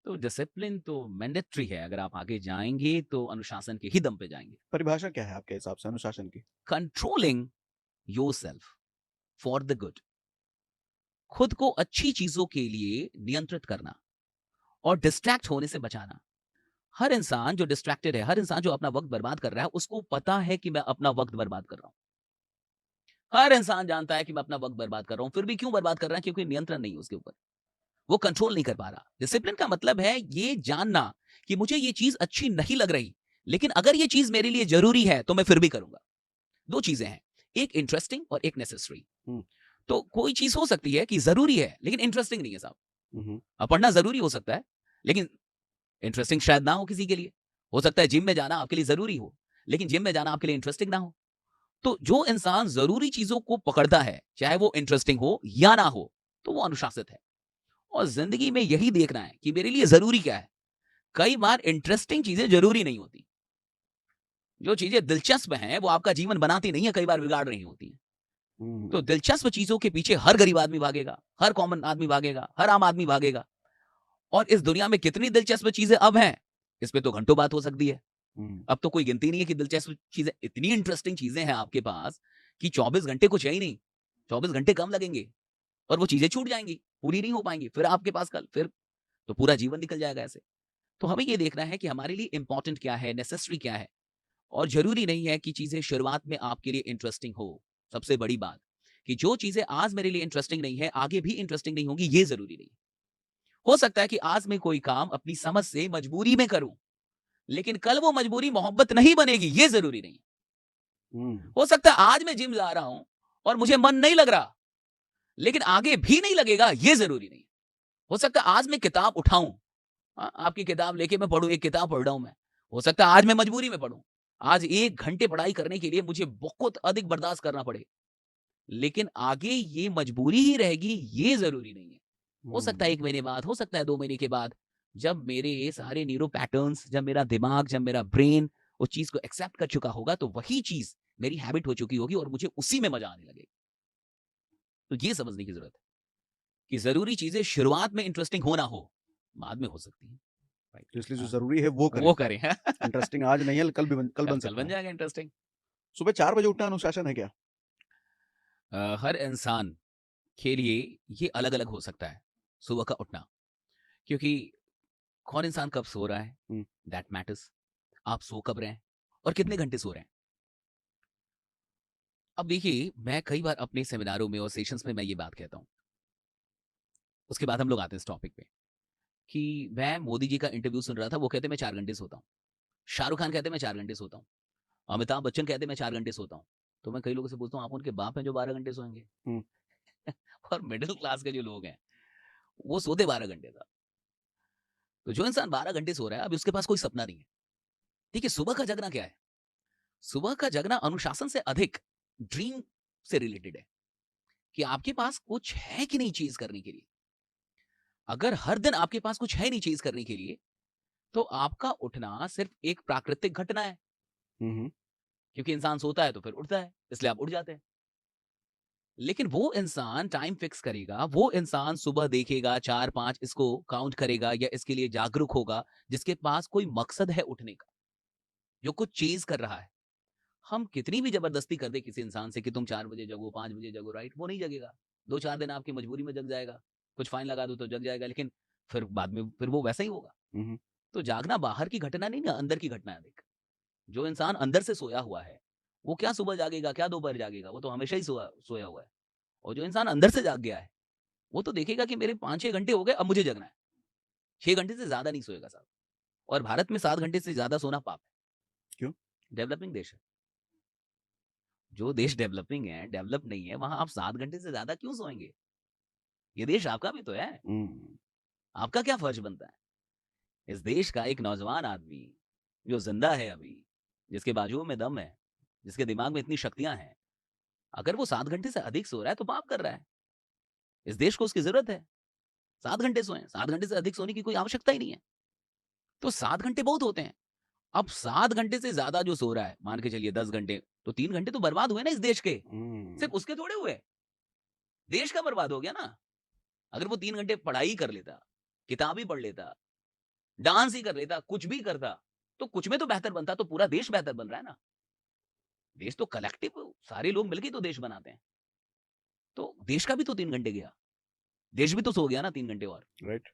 तो डिसिप्लिन तो मैंडेटरी है, अगर आप आगे जाएँगे तो अनुशासन के ही दम पे जाएँगे। परिभाषा क्या है आपके हिसाब से अनुशासन की? Controlling yourself for the good. खुद को अच्छी चीज़ों के लिए नियंत्रित करना और डिस्ट्रैक्ट होने से बचाना। हर इंसान जो डिस्ट्रैक्टेड है, हर इंसान जो अपना वक़्त बर्बाद कर रहा है, उसको पता है कि मैं अपना वक़्त बर्बाद कर रहा हूँ। हर इंसान जानता है कि मैं अपना वक़्त बर्बाद कर रहा हूँ, फिर भी क्यों बर्बाद कर रहा है? क्योंकि नियंत्रण नहीं है उसके ऊपर। वो कंट्रोल नहीं कर पा रहा। डिसिप्लिन का मतलब है ये जानना कि मुझे ये चीज़ अच्छी नहीं लग रही, लेकिन अगर ये चीज़ मेरे लिए ज़रूरी है, तो मैं फिर भी करूँगा। 2 चीज़ें हैं, एक इंटरेस्टिंग और एक नेसेसरी। हुँ। तो कोई चीज़ हो सकती है कि ज़रूरी है, लेकिन इंटरेस्टिंग नहीं है साहब। हुँ, हुँ। पढ़ना ज़रूरी हो सकता है, लेकिन इंटरेस्टिंग शायद ना हो किसी के लिए। हो सकता है जिम में जाना आपके लिए ज़रूरी हो, लेकिन जिम में जाना आपके लिए इंटरेस्टिंग ना हो। तो जो इंसान ज़रूरी चीज़ों को पकड़ता है, चाहे वो इंटरेस्टिंग हो या ना हो, तो वो अनुशासित है। और ज़िंदगी में यही देखना है कि मेरे लिए ज़रूरी क्या है। कई बार इंटरेस्टिंग चीज़ें ज़रूरी नहीं होती। जो चीज़ें दिलचस्प हैं, वो आपका जीवन बनाती नहीं है, कई बार बिगाड़ रही होती हैं। हुँ। तो दिलचस्प चीज़ों के पीछे हर गरीब आदमी भागेगा, हर कॉमन आदमी भागेगा, हर आम आदमी भागेगा। और इस दुनिया में कितनी दिलचस्प चीज़ें अब हैं, इस पे तो घंटों बात हो सकती है। हुँ। अब तो कोई गिनती नहीं है कि दिलचस्प चीज़ें, इतनी इंटरेस्टिंग चीज़ें हैं आपके पास कि 24 घंटे कुछ है ही नहीं, 24 घंटे कम लगेंगे। और वो चीजें छूट जाएंगी, पूरी नहीं हो पाएंगी, फिर आपके पास कल फिर तो पूरा जीवन निकल जाएगा ऐसे। तो हमें ये देखना है कि हमारे लिए इंपॉर्टेंट क्या है, नेसेसरी क्या है, और जरूरी नहीं है कि चीजें शुरुआत में आपके लिए इंटरेस्टिंग हो। सबसे बड़ी बात कि जो चीजें आज मेरे लिए इंटरेस्टिंग नहीं है आगे भी इंटरेस्टिंग नहीं होंगी, ये जरूरी नहीं। हो सकता है कि आज मैं कोई काम अपनी समझ से मजबूरी में करूं, लेकिन कल वो मजबूरी मोहब्बत नहीं बनेगी, ये जरूरी नहीं। हो सकता है आज मैं जिम जा रहा हूं और मुझे मन नहीं लग रहा, लेकिन आगे भी नहीं लगेगा, ये जरूरी नहीं। हो सकता है आज मैं किताब उठाऊं, आपकी किताब लेके मैं पढूं, एक किताब पढ़ रहा हूं मैं, हो सकता है आज मैं मजबूरी में पढूं, आज 1 घंटे पढ़ाई करने के लिए मुझे बहुत अधिक बर्दाश्त करना पड़े, लेकिन आगे ये मजबूरी ही रहेगी, ये जरूरी नहीं है। हो सकता है 1 महीने बाद, हो सकता है 2 महीने के बाद, जब मेरे ये सारे न्यूरो पैटर्न्स, जब मेरा दिमाग, जब मेरा ब्रेन उस चीज को एक्सेप्ट कर चुका होगा, तो वही चीज मेरी हैबिट हो चुकी होगी और मुझे उसी में मजा आने लगेगा। तो ये समझने की जरूरत है कि जरूरी चीजें शुरुआत में इंटरेस्टिंग हो ना हो, बाद में हो सकती हैं। राइट, तो इसलिए जो हाँ, जरूरी है वो वो करें। करें। इंटरेस्टिंग आज नहीं है, कल कल बन कल सकता बन है। जाएगा इंटरेस्टिंग। सुबह 4 बजे उठना अनुशासन है क्या? हर इंसान के लिए ये अलग अलग हो सकता है सुबह का उठना, क्योंकि कौन इंसान कब सो रहा है, हम्म, दैट मैटर्स। आप सो कब रहे हैं और कितने घंटे सो रहे हैं। अब देखिए, मैं कई बार अपने सेमिनारों में और सेशंस में मैं ये बात कहता हूँ, उसके बाद हम लोग आते हैं इस टॉपिक पे कि मैं मोदी जी का इंटरव्यू सुन रहा था, वो कहते मैं 4 घंटे सोता हूँ, शाहरुख खान कहते मैं 4 घंटे सोता हूँ, अमिताभ बच्चन कहते मैं 4 घंटे सोता हूँ। तो मैं कई लोगों से पूछता हूँ, आप उनके बाप हैं जो 12 घंटे सोएंगे? हम्म, और मिडिल क्लास के जो लोग हैं वो सोते 12 घंटे था। तो जो इंसान 12 घंटे सो रहा है, अभी उसके पास कोई सपना नहीं है। देखिए, सुबह का जगना क्या है, सुबह का जगना अनुशासन से अधिक ड्रीम से रिलेटेड है, कि आपके पास कुछ है कि नहीं चीज करने के लिए। अगर हर दिन आपके पास कुछ है नहीं चीज करने के लिए, तो आपका उठना सिर्फ एक प्राकृतिक घटना है, हम्म, क्योंकि इंसान सोता है तो फिर उठता है, इसलिए आप उठ जाते हैं। लेकिन वो इंसान टाइम फिक्स करेगा, वो इंसान सुबह देखेगा 4-5, इसको काउंट करेगा या इसके लिए जागरूक होगा, जिसके पास कोई मकसद है उठने का, जो कुछ चीज कर रहा है। हम कितनी भी जबरदस्ती कर दे किसी इंसान से कि तुम 4 बजे जगो, 5 बजे जगो, राइट, वो नहीं जगेगा। 2-4 दिन आपकी मजबूरी में जग जाएगा, कुछ फाइन लगा दो तो जग जाएगा, लेकिन फिर बाद में फिर वो वैसा ही होगा। हम्म, तो जागना बाहर की घटना नहीं ना, अंदर की घटना है। देख, जो इंसान अंदर से सोया हुआ है, वो क्या सुबह जागेगा, क्या दोपहर जागेगा, वो तो हमेशा ही सोया हुआ है। और जो इंसान अंदर से जाग गया है, वो तो देखेगा कि मेरे 5-6 घंटे हो गए, अब मुझे जगना है। 6 घंटे से ज्यादा नहीं सोएगा साहब। और भारत में 7 घंटे से ज्यादा सोना पाप क्यों? है। डेवलपिंग देश है। जो देश डेवलपिंग है, डेवलप नहीं है, वहां आप 7 घंटे से ज्यादा क्यों सोएंगे? ये देश आपका भी तो है। हम्म, आपका क्या फर्ज बनता है? इस देश का एक नौजवान आदमी जो जिंदा है अभी, जिसके बाजुओं में दम है, जिसके दिमाग में इतनी शक्तियां हैं, अगर वो 7 घंटे से अधिक सो रहा है तो पाप कर रहा है। इस देश को उसकी जरूरत है 7 घंटे सोए, 7 घंटे से अधिक सोने की कोई आवश्यकता ही नहीं है। तो 7 घंटे बहुत होते हैं। अब 7 घंटे से ज्यादा जो सो रहा है, मान के चलिए 10 घंटे, तो 3 घंटे तो बर्बाद हुए ना इस देश के। हम्म, सिर्फ उसके थोड़े हुए, देश का बर्बाद हो गया ना। अगर वो 3 घंटे पढ़ाई कर लेता, किताब ही पढ़ लेता, डांस ही कर लेता, कुछ भी करता, तो कुछ में तो बेहतर बनता, तो पूरा देश बेहतर बन रहा है ना। देश तो कलेक्टिव, सारे लोग मिलकर तो देश बनाते हैं। तो देश का भी तो 3 घंटे गया, देश भी तो सो गया ना 3 घंटे और। राइट।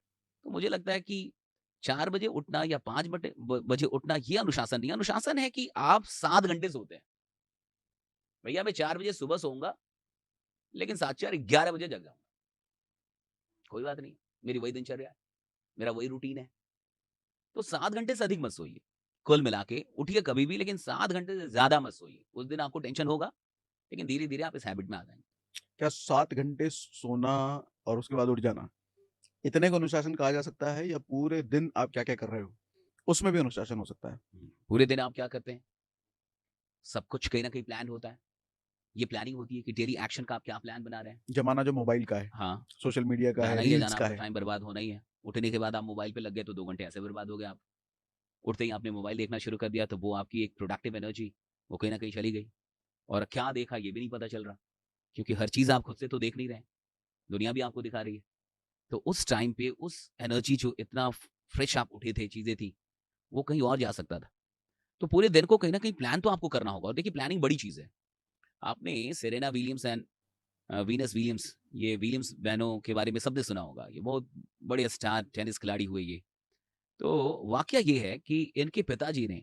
तो मुझे लगता है कि 4 बजे उठना या 5 बजे उठना ये अनुशासन नहीं, अनुशासन है कि आप 7 घंटे सोते हैं। भैया मैं 4 बजे सुबह सोऊंगा, लेकिन 7-4 11 बजे जग जाऊंगा, कोई बात नहीं, मेरी वही दिनचर्या है, मेरा वही रूटीन है। तो 7 घंटे से अधिक मत सोइए। कुल मिला के उठिए कभी भी, लेकिन 7 घंटे से ज्यादा मत सोइए। उस दिन आपको टेंशन होगा, लेकिन धीरे धीरे आप इस हैबिट में आ जाएंगे। क्या 7 घंटे सोना और उसके बाद उठ जाना, इतने को अनुशासन कहा जा सकता है, या पूरे दिन आप क्या-क्या कर रहे हो, उसमें भी अनुशासन हो सकता है? पूरे दिन आप क्या करते हैं, सब कुछ कहीं ना कहीं प्लान होता है। ये प्लानिंग होती है कि डेली एक्शन का आप क्या प्लान बना रहे हैं। ज़माना जो मोबाइल का है, हाँ, सोशल मीडिया का है, जाना ही है, रील्स जाना का आपका है। टाइम बर्बाद होना ही है। उठने के बाद आप मोबाइल पे लग गए तो 2 घंटे ऐसे बर्बाद हो गए आप। उठते ही आपने मोबाइल देखना शुरू कर दिया, तो वो आपकी एक प्रोडक्टिव एनर्जी वो कहीं ना कहीं चली गई। और क्या देखा ये भी नहीं पता चल रहा, क्योंकि हर चीज़ आप खुद से तो देख नहीं रहे, दुनिया भी आपको दिखा रही है। तो उस टाइम पे उस एनर्जी, जो इतना फ्रेश आप उठे थे, चीज़ें थी, वो कहीं और जा सकता था। तो पूरे दिन को कहीं ना कहीं प्लान तो आपको करना होगा। और देखिए, प्लानिंग बड़ी चीज़ है। आपने सेरेना विलियम्स वीनस विलियम्स, ये विलियम्स बहनों के बारे में सबने सुना होगा। ये बहुत बड़े स्टार टेनिस खिलाड़ी हुए ये। तो वाकया ये है कि इनके पिताजी ने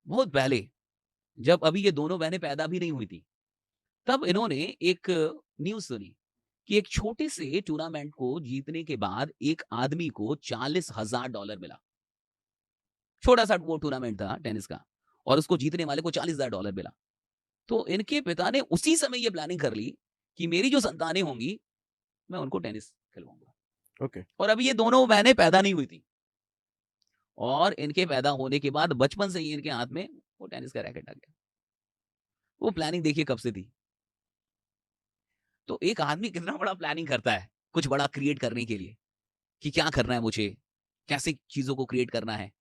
बहुत पहले, जब अभी ये दोनों बहनें पैदा भी नहीं हुई थी, तब इन्होंने एक न्यूज़ सुनी कि एक छोटे से टूर्नामेंट को जीतने के बाद एक आदमी को $40,000 मिला। छोटा-सा वो टूर्नामेंट था टेनिस का और उसको जीतने वाले को $40,000 मिला। तो इनके पिता ने उसी समय ये प्लानिंग कर ली कि मेरी जो संतानें होंगी, मैं उनको टेनिस खिलवाऊँगा। ओके। और अभी ये दोनों बहनें पैदा नहीं हुई थी और इनके पैदा होने के बाद बचपन से ही इनके हाथ में वो टेनिस का रैकेट आ गया। वो प्लानिंग देखिए कब से थी। तो एक आदमी कितना बड़ा प्लानिंग करता है, कुछ बड़ा क्रिएट करने के लिए, कि क्या करना है मुझे, कैसे चीज़ों को क्रिएट करना है।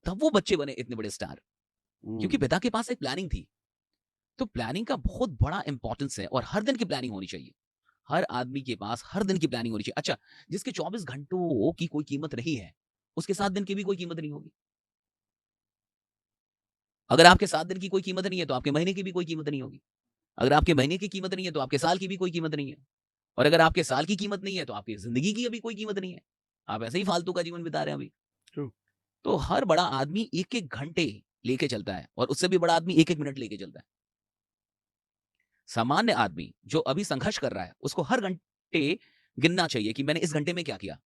तब वो बच्चे बने इतने बड़े स्टार, क्योंकि हुँ। पिता के पास एक प्लानिंग थी। तो प्लानिंग का बहुत बड़ा इंपॉर्टेंस है और हर दिन की प्लानिंग होनी चाहिए। हर आदमी के पास हर दिन की प्लानिंग होनी चाहिए। अच्छा, जिसके 24 घंटों की कोई कीमत नहीं है, उसके 7 दिन की भी कोई कीमत नहीं होगी। अगर आपके 7 दिन की कोई कीमत नहीं है, तो आपके महीने की भी कोई कीमत नहीं होगी। अगर आपके महीने की कीमत नहीं है, तो आपके साल की भी कोई कीमत नहीं है। और अगर आपके साल की कीमत नहीं है, तो आपकी ज़िंदगी की अभी कोई कीमत नहीं है। आप ऐसे ही फालतू का जीवन बिता रहे हैं अभी। ट्रू। तो हर बड़ा आदमी 1-1 घंटे लेके चलता है और उससे भी बड़ा आदमी 1-1 मिनट लेके चलता है। सामान्य आदमी जो अभी संघर्ष कर रहा है, उसको हर घंटे गिनना चाहिए कि मैंने इस घंटे में क्या किया?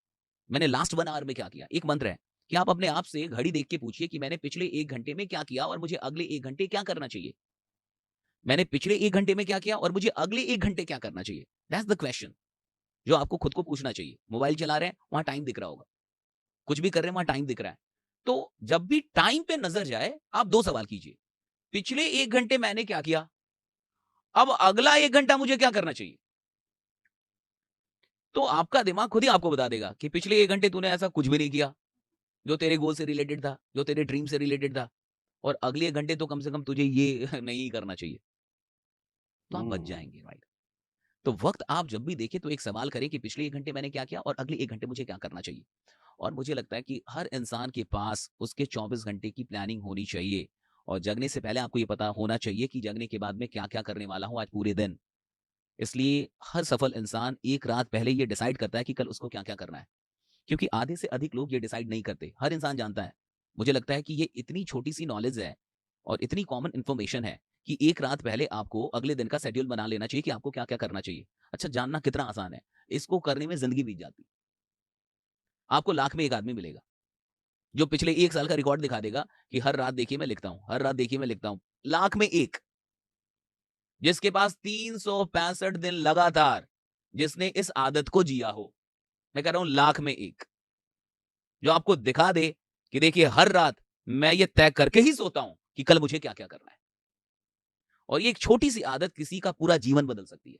मैंने लास्ट 1 आवर में क्या किया? एक मंत्र है कि आप अपने आप से घड़ी देख के पूछिए कि मैंने पिछले 1 घंटे में क्या किया और मुझे अगले 1 घंटे क्या करना चाहिए? मैंने पिछले 1 घंटे में क्या किया और मुझे अगले 1 घंटे क्या करना चाहिए? दैट्स द क्वेश्चन जो आपको खुद को पूछना चाहिए। मोबाइल चला रहे हैं, वहाँ टाइम दिख रहा होगा। कुछ भी कर रहे हैं, वहाँ टाइम दिख रहा है। तो जब भी टाइम पे नज़र जाए, आप 2 सवाल कीजिए। पिछले 1 घंटे मैंने क्या किया? अब अगला 1 घंटा मुझे क्या करना चाहिए? तो आपका दिमाग खुद ही आपको बता देगा कि पिछले 1 घंटे तूने ऐसा कुछ भी नहीं किया, जो तेरे गोल से रिलेटेड था, जो तेरे ड्रीम से रिलेटेड था और अगले 1 घंटे तो कम से कम तुझे ये नहीं करना चाहिए। तो आप बच हुँ। जाएँगे, राइट? तो वक़्त आप जब भी देखें तो एक सवाल करें कि पिछले 1 घंटे मैंने क्या किया और अगले 1 घंटे मुझे क्या करना चाहिए? और मुझे लगता है कि हर इंसान के पास उसके 24 घंटे की प्लानिंग होनी चाहिए और जगने से पहले आपको ये पता होना चाहिए कि जगने के बाद मैं क्या-क्या करने वाला हूँ आज पूरे दिन। इसलिए हर सफल इंसान एक रात पहले ये डिसाइड करता है कि कल उसको क्या-क्या करना है। क्योंकि आधे से अधिक लोग ये डिसाइड नहीं करते। हर इंसान जानता है। मुझे लगता है कि ये इतनी छोटी-सी नॉलेज है और इतनी कॉमन इन्फॉर्मेशन है कि एक रात पहले आपको अगले दिन का शेड्यूल बना लेना चाहिए कि आपको क्या-क्या करना चाहिए। अच्छा, जानना कितना आसान है। इसको करने में ज़िंदगी बीत जाती है। आपको लाख में 1 आदमी मिलेगा, जो पिछले 1 साल का रिकॉर्ड दिखा देगा कि हर रात देखिए मैं लिखता हूँ, हर रात देखिए मैं लिखता हूँ। लाख में 1, जिसके पास 365 दिन लगातार जिसने इस आदत को जिया हो। मैं कह रहा हूँ लाख में 1, जो आपको दिखा दे कि देखिए हर रात मैं ये तय करके ही सोता हूँ कि कल मुझे क्या-क्या करना है। और ये एक छोटी-सी आदत किसी का पूरा जीवन बदल सकती है।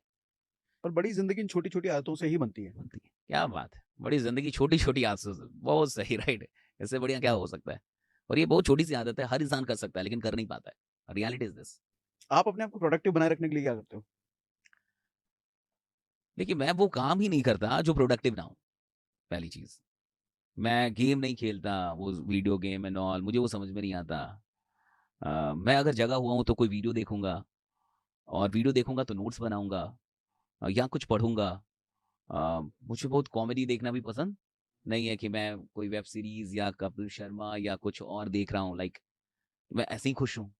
और बड़ी ज़िंदगी इन छोटी-छोटी आदतों से ही बनती है। बनती है। क्या बात है! बड़ी ज़िंदगी छोटी-छोटी आदतों से, बहुत सही, राइट। इससे बढ़िया क्या हो सकता है? और ये बहुत छोटी-सी आदत है, हर इंसान कर सकता है लेकिन कर नहीं पाता है। Reality is this. आप अपने आप को प्रोडक्टिव बनाए रखने के लिए क्या करते हो? देखिए, मैं वो काम ही नहीं करता जो प्रोडक्टिव ना हो, पहली चीज़। मैं गेम नहीं खेलता, वो वीडियो गेम एंड ऑल, मुझे वो समझ में नहीं आता। मैं अगर जगा हुआ हूँ तो कोई वीडियो देखूँगा और वीडियो देखूँगा तो नोट्स बनाऊँगा या कुछ पढ़ूँगा। मुझे बहुत कॉमेडी देखना भी पसंद नहीं है कि मैं कोई वेब सीरीज़ या कपिल शर्मा या कुछ और देख रहा हूँ, लाइक मैं ऐसे ही खुश हूँ।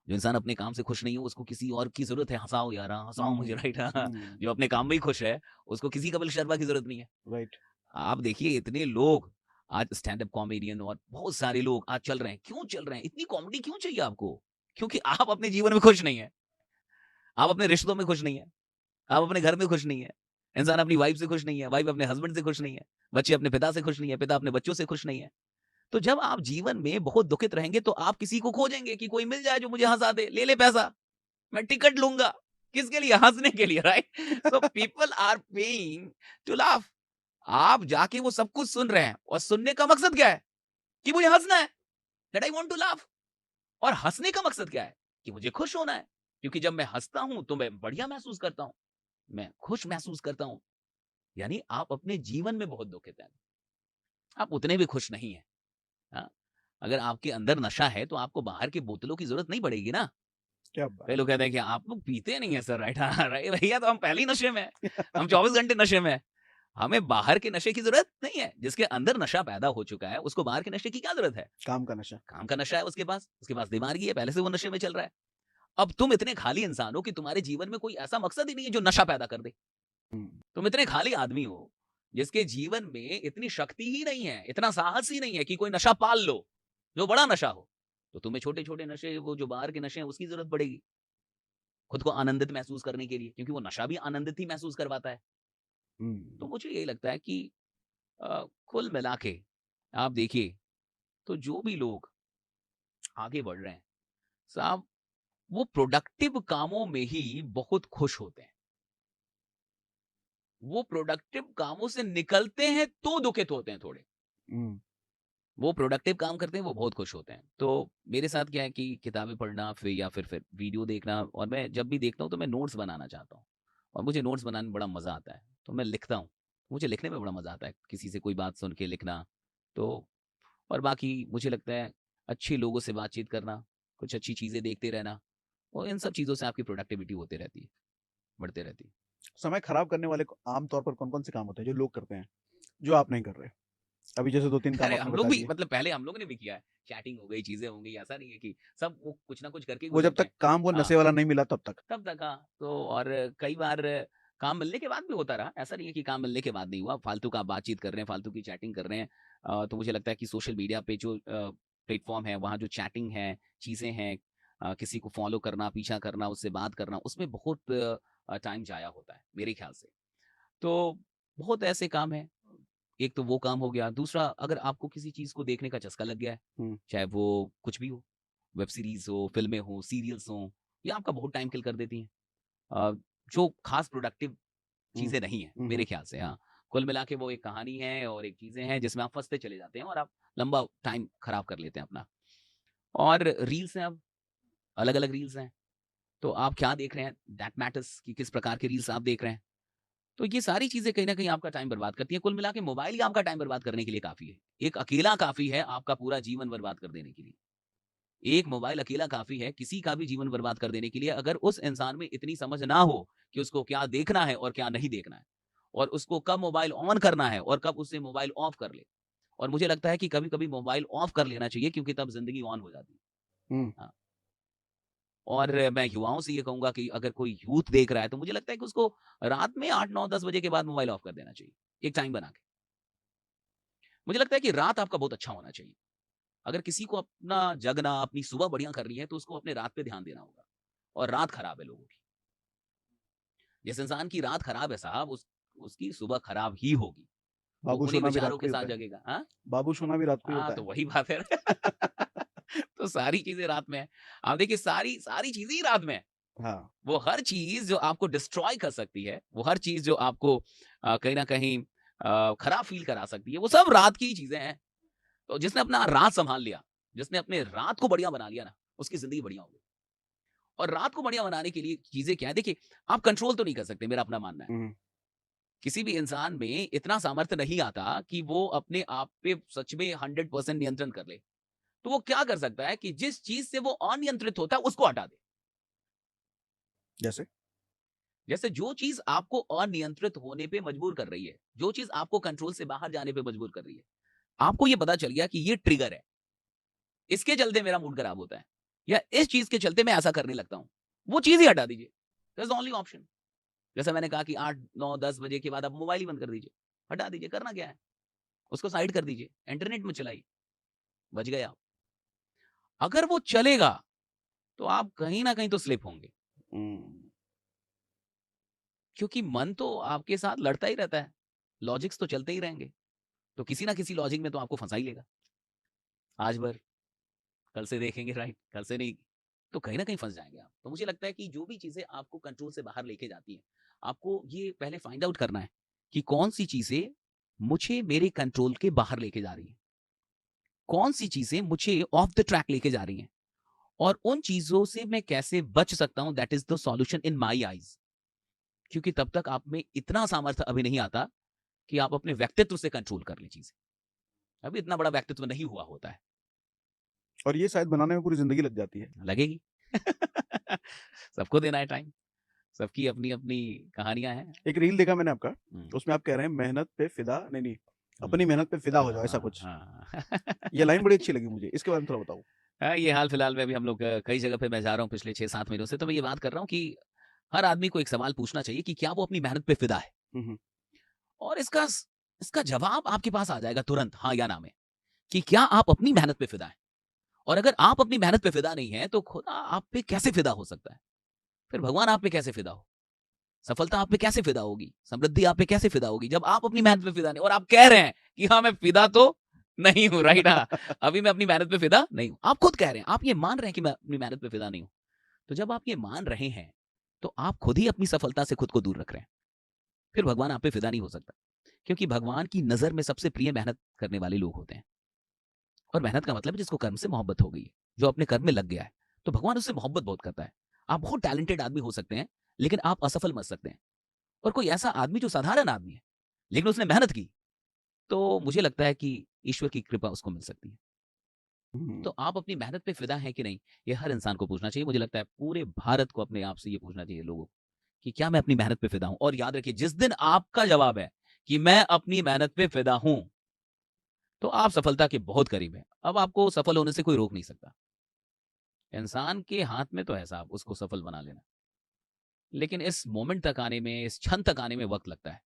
जो इंसान अपने काम से खुश नहीं है, उसको किसी और की ज़रूरत है, हँसाओ यार, हँसाओ मुझे, हुँ, राइट। हुँ, जो अपने काम में ही खुश है, उसको किसी कपिल शर्मा की ज़रूरत नहीं है। राइट। आप देखिए इतने लोग आज स्टैंड अप कॉमेडियन और बहुत सारे लोग आज चल रहे हैं। क्यों चल रहे हैं? इतनी कॉमेडी क्यों चाहिए आपको? क्योंकि आप अपने जीवन में खुश नहीं हैं। आप अपने रिश्तों में खुश नहीं हैं। आप अपने घर में खुश नहीं है। इंसान अपनी वाइफ से खुश नहीं है, वाइफ अपने हस्बैंड से खुश नहीं है, बच्चे अपने पिता से खुश नहीं है, पिता अपने बच्चों से खुश नहीं है। तो जब आप जीवन में बहुत दुखित रहेंगे तो आप किसी को खोजेंगे कि कोई मिल जाए जो मुझे हँसा दे, ले ले पैसा, मैं टिकट लूँगा। किसके लिए? हँसने के लिए, right? So people are paying to laugh. आप जाके वो सब कुछ सुन रहे हैं और सुनने का मकसद क्या है? कि मुझे हँसना है, that I want to laugh. और हँसने का मकसद क्या है? कि मुझे खुश होना है। क्योंकि जब मैं हँसता हूँ तो मैं बढ़िया महसूस करता हूँ, मैं खुश महसूस करता हूँ। यानी आप अपने जीवन में बहुत दुखित हैं, आप उतने भी खुश नहीं हैं। हाँ? अगर आपके अंदर नशा है तो आपको बाहर की बोतलों की ज़रूरत नहीं पड़ेगी ना। क्या कई बात लोग कहते हैं कि आप लोग पीते नहीं है सर, राइट? हाँ, राइट भैया, तो हम पहले ही नशे में हैं। हम 24 घंटे नशे में हैं। हमें बाहर के नशे की ज़रूरत नहीं है। जिसके अंदर नशा पैदा हो चुका है, उसको बाहर के नशे की क्या ज़रूरत है? काम का नशा। काम का नशा है उसके पास दिमागी है, पहले से वो नशे में चल रहा है। अब तुम इतने खाली इंसान हो कि तुम्हारे जीवन में कोई ऐसा मकसद ही नहीं है जो नशा पैदा कर दे। हुँ, तुम इतने खाली आदमी हो, जिसके जीवन में इतनी शक्ति ही नहीं है, इतना साहस ही नहीं है कि कोई नशा पाल लो, जो बड़ा नशा हो। तो तुम्हें छोटे-छोटे नशे, वो जो बाहर के नशे हैं, उसकी ज़रूरत पड़ेगी, खुद को आनंदित महसूस करने के लिए, क्योंकि वो नशा भी आनंदित ही महसूस करवाता है। तो हुँ। मुझे यही लगता है कि कुल मिला के आप देखिए, तो जो भी लोग आगे बढ़ रहे हैं, साहब, वो प्रोडक्टिव कामों में ही बहुत खुश होते हैं। वो प्रोडक्टिव कामों से निकलते हैं तो दुखित होते हैं थोड़े। हुँ, वो प्रोडक्टिव काम करते हैं, वो बहुत खुश होते हैं। तो मेरे साथ क्या है कि किताबें पढ़ना फिर या फिर वीडियो देखना, और मैं जब भी देखता हूँ तो मैं नोट्स बनाना चाहता हूँ, और मुझे नोट्स बनाने में बड़ा मज़ा आता है। तो मैं लिखता हूँ, मुझे लिखने में बड़ा मज़ा आता है, किसी से कोई बात सुन के लिखना। तो और बाकी मुझे लगता है अच्छे लोगों से बातचीत करना, कुछ अच्छी चीज़ें देखते रहना, और इन सब चीज़ों से आपकी प्रोडक्टिविटी होती रहती है, बढ़ती रहती है। समय खराब करने वाले आम तौर पर कौन-कौन से काम होते हैं जो लोग करते हैं, जो आप नहीं कर रहे? अभी जैसे 2-3 काम अरे आपने हम लोग बता भी, दिए। मतलब पहले हम लोगों ने भी किया है, चैटिंग हो गई, चीज़ें हो गई, ऐसा नहीं है कि सब वो कुछ ना कुछ करके ही वो जब गुज़रते तक हैं। काम वो हाँ, नशे वाला नहीं मिला तब तक। तब तक हाँ, तो और कई बार काम मिलने के बाद भी होता रहा, ऐसा नहीं है कि काम मिलने के बाद नहीं हुआ, फालतू का आप बातचीत कर रहे हैं, फालतू की चैटिंग कर रहे हैं। तो मुझे लगता है कि सोशल मीडिया पे जो प्लेटफ़ॉर्म है, वहाँ जो चैटिंग है, चीज़ें हैं, किसी को फ़ॉलो करना, पीछा करना, उससे बात करना, उसमें बहुत टाइम ज़ाया होता है, मेरे ख़्याल से। तो बहुत ऐसे काम हैं, एक तो वो काम हो गया, दूसरा अगर आपको किसी चीज़ को देखने का चस्का लग गया है, हुँ, चाहे वो कुछ भी हो, वेब सीरीज़ हो, फ़िल्में हों, सीरियल्स हों, ये आपका बहुत टाइम किल कर देती हैं। अ, जो खास प्रोडक्टिव हुँ, चीज़ें नहीं हैं, हुँ, मेरे हुँ। ख़्याल से, हाँ। कुल मिला के वो एक कहानी है और एक चीज़ें हैं जिसमें आप फँसते चले जाते हैं और आप लंबा टाइम खराब कर लेते हैं अपना। और रील्स हैं अब, अलग-अलग रील्स हैं, तो आप क्या देख रहे हैं, दैट मैटर्स, कि किस प्रकार के रील्स आप देख रहे हैं। तो ये सारी चीज़ें कहीं न कहीं आपका टाइम बर्बाद करती हैं। कुल मिला के मोबाइल ही आपका टाइम बर्बाद करने के लिए काफ़ी है। एक अकेला काफ़ी है आपका पूरा जीवन बर्बाद कर देने के लिए। एक मोबाइल अकेला काफ़ी है किसी का भी जीवन बर्बाद कर देने के लिए, अगर उस इंसान में इतनी समझ ना हो कि उसको क्या देखना है और क्या नहीं देखना है। और उसको कब मोबाइल ऑन करना है और कब उसे मोबाइल ऑफ कर ले। और मुझे लगता है कि कभी-कभी मोबाइल ऑफ कर लेना चाहिए, क्योंकि तब ज़िंदगी ऑन हो जाती है। हुँ, हाँ, और मैं युवाओं से ये कहूँगा कि अगर कोई यूथ देख रहा है, तो मुझे लगता है कि उसको रात में 8, 9, 10 बजे के बाद मोबाइल ऑफ कर देना चाहिए, एक टाइम बना के। मुझे लगता है कि रात आपका बहुत अच्छा होना चाहिए। अगर किसी को अपना जगना, अपनी सुबह बढ़िया करनी है, तो उसको अपने रात पे ध्यान देना होगा, और रात खराब है लोगों की। जिस इंसान की रात खराब है साहब, उसकी सुबह खराब ही होगी। वो बाबू उन्हीं सोना भी रात विचारों को के ही साथ होता है। जगेगा। हाँ? बाबू सोना भी रात को ही हाँ, होता तो है। वही बात है। तो सारी चीज़ें रात में है। आप देखिए, सारी सारी चीज़ें ही रात में है। हाँ, वो हर चीज़ जो आपको डिस्ट्रॉय कर सकती है, वो हर चीज़ जो आपको कहीं न कहीं खराब फ़ील करा सकती है, वो सब रात की ही चीज़ें हैं। तो जिसने अपना रात सँभाल लिया, जिसने अपने रात को बढ़िया बना लिया ना, उसकी ज़िंदगी बढ़िया होगी। और रात को बढ़िया बनाने के लिए चीज़ें क्या है, देखिए, आप कंट्रोल तो नहीं कर सकते, मेरा अपना मानना है। हुँ, किसी भी इंसान में इतना सामर्थ्य नहीं आता कि वो अपने आप पे सच में 100% नियंत्रण कर ले। तो वो क्या कर सकता है कि जिस चीज़ से वो अनियंत्रित होता है, उसको हटा दे। जैसे? जैसे जो चीज़ आपको अनियंत्रित होने पे मजबूर कर रही है, जो चीज़ आपको कंट्रोल से बाहर जाने पे मजबूर कर रही है, आपको ये पता चल गया कि ये ट्रिगर है, इसके चलते मेरा मूड खराब होता है, या इस चीज़ के चलते मैं ऐसा करने लगता हूँ, वो चीज़ ही हटा दीजिए। That's the only option. जैसे मैंने कहा कि 8, 9, 10 बजे के बाद आप मोबाइल ही बंद कर दीजिए, हटा दीजिए, करना क्या है? उसको साइड कर दीजिए, इंटरनेट में चलाइए, बच गए आप। अगर वो चलेगा, तो आप कहीं न कहीं तो स्लिप होंगे, हुँ, क्योंकि मन तो आपके साथ लड़ता ही रहता है, लॉजिक्स तो चलते ही रहेंगे, तो किसी न किसी लॉजिक में तो आपको फँसा ही लेगा। आज भर, कल से देखेंगे, राइट, कल से नहीं, तो कहीं न कहीं फँस जाएँगे आप। तो मुझे लगता है कि जो भी चीज़ें आपको कंट्रोल से बाहर लेके जाती हैं, आपको ये पहले फाइंड आउट करना है कि कौन-सी चीज़ें मुझे मेरे कंट्रोल के बाहर लेके जा रही हैं, कौन-सी चीज़ें मुझे ऑफ द ट्रैक लेके जा रही हैं, और उन चीज़ों से मैं कैसे बच सकता हूँ, that is the solution in my eyes. क्योंकि तब तक आप में इतना सामर्थ्य अभी नहीं आता कि आप अपने व्यक्तित्व से कंट्रोल कर लें चीज़ें। अभी इतना बड़ा व्यक्तित्व नहीं हुआ होता है। और ये शायद बनाने में पूरी ज़िंदगी लग जाती है। लगेगी। सबको देना है टाइम, सबकी अपनी-अपनी कहानियाँ हैं। एक रील देखा मैंने आपका, हुँ, उसमें आप कह रहे हैं मेहनत पे फ़िदा नहीं, हुँ। अपनी मेहनत पे फ़िदा हो फिदा जाओ, ऐसा हाँ, कुछ। हाँ। ये लाइन बड़ी अच्छी लगी मुझे, इसके बारे में थोड़ा बताओ? हाँ, ये हाल-फिलहाल में भी हम लोग कई जगह पे मैं जा रहा हूँ पिछले 6-7 महीनों से, तो मैं ये बात कर रहा हूँ कि हर आदमी को एक सवाल पूछना चाहिए कि क्या वो अपनी मेहनत पे फिदा है? हुँ, हुँ। और इसका जवाब आपके पास आ जाएगा तुरंत हाँ या ना में, कि क्या आप अपनी मेहनत पे फिदा हैं? और अगर आप अपनी मेहनत पे फिदा नहीं हैं, तो खुदा आप पे कैसे फिदा हो सकता है? फिर भगवान आप पे कैसे फिदा हो? सफलता आप पे कैसे फिदा होगी? समृद्धि आप पे कैसे फिदा होगी? जब आप अपनी मेहनत पे फिदा नहीं और आप कह रहे हैं कि हाँ, मैं फिदा तो नहीं हूँ, राइट? हाँ, अभी मैं अपनी मेहनत पे फिदा नहीं हूँ। आप खुद कह रहे हैं, आप ये मान रहे हैं कि मैं अपनी मेहनत पे फिदा नहीं हूँ। तो जब आप ये मान रहे हैं, तो आप खुद ही अपनी सफलता से खुद को दूर रख रहे हैं। फिर भगवान आप पे फिदा नहीं हो सकता। क्योंकि भगवान की नज़र में सबसे प्रिय मेहनत करने वाले लोग होते हैं। और मेहनत का मतलब है जिसको कर्म से मोहब्बत हो गई है, जो अपने कर्म में लग गया है। तो भगवान उससे मोहब्बत बहुत करता है। आप बहुत टैलेंटेड आदमी हो सकते हैं, लेकिन आप असफल मर सकते हैं। और कोई ऐसा आदमी जो साधारण आदमी है, लेकिन उसने मेहनत की, तो मुझे लगता है कि ईश्वर की कृपा उसको मिल सकती है। तो हुँ। आप अपनी मेहनत पे फिदा हैं कि नहीं? ये हर इंसान को पूछना चाहिए। मुझे लगता है पूरे भारत को अपने आप से ये पूछना चाहिए लोगों को, कि क्या मैं अपनी मेहनत पे फिदा हूँ? और याद रखिए जिस दिन आपका जवाब है कि मैं अपनी मेहनत पे फिदा हूँ, तो आप सफलता के बहुत करीब हैं। अब आपको सफल होने से कोई रोक नहीं सकता। इंसान के हाथ में तो है साहब उसको सफल बना लेना। लेकिन इस मोमेंट तक आने में, इस क्षण तक आने में वक़्त लगता है।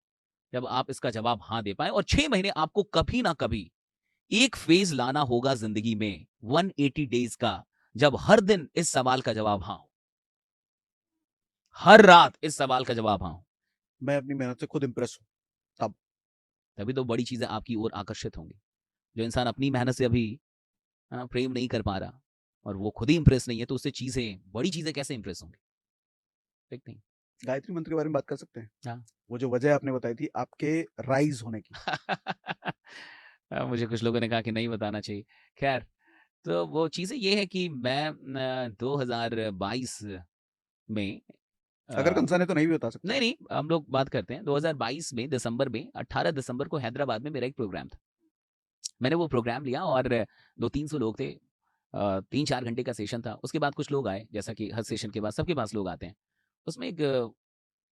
जब आप इसका जवाब हाँ दे पाएँ और 6 महीने आपको कभी ना कभी एक फ़ेज़ लाना होगा ज़िंदगी में 180 डेज़ का, जब हर दिन इस सवाल का जवाब हाँ हो। हर रात इस सवाल का जवाब हाँ हो। मैं अपनी मेहनत से खुद इम्प्रेस हूँ, तब। तभी तो बड़ी चीज़ें आपकी ओर आकर्षित होंगी। जो इंसान अपनी मेहनत से अभी प्रेम नहीं कर पा रहा और वो खुद ही इम्प्रेस नहीं है, तो उससे चीज़ें, बड़ी चीज़ें कैसे इम्प्रेस होंगी? देखते हैं। गायत्री मंत्र के बारे में बात कर सकते हैं? हाँ। वो जो वजह आपने बताई थी आपके राइज़ होने की। मुझे कुछ लोगों ने कहा कि नहीं बताना चाहिए। ख़ैर, तो वो चीज़ें ये है कि मैं 2022 में अगर अ, कंसर्न है तो नहीं भी बता सकते नहीं, आप। नहीं, हम लोग बात करते हैं। 2022 में दिसंबर में 18 दिसंबर को हैदराबाद में मेरा एक प्रोग्राम था। मैंने वो प्रोग्राम लिया और 200-300 लोग थे। 3-4 घंटे का सेशन था। उसके बाद कुछ लोग आए, जैसा कि हर सेशन के बाद सबके पास लोग आते हैं। उसमें एक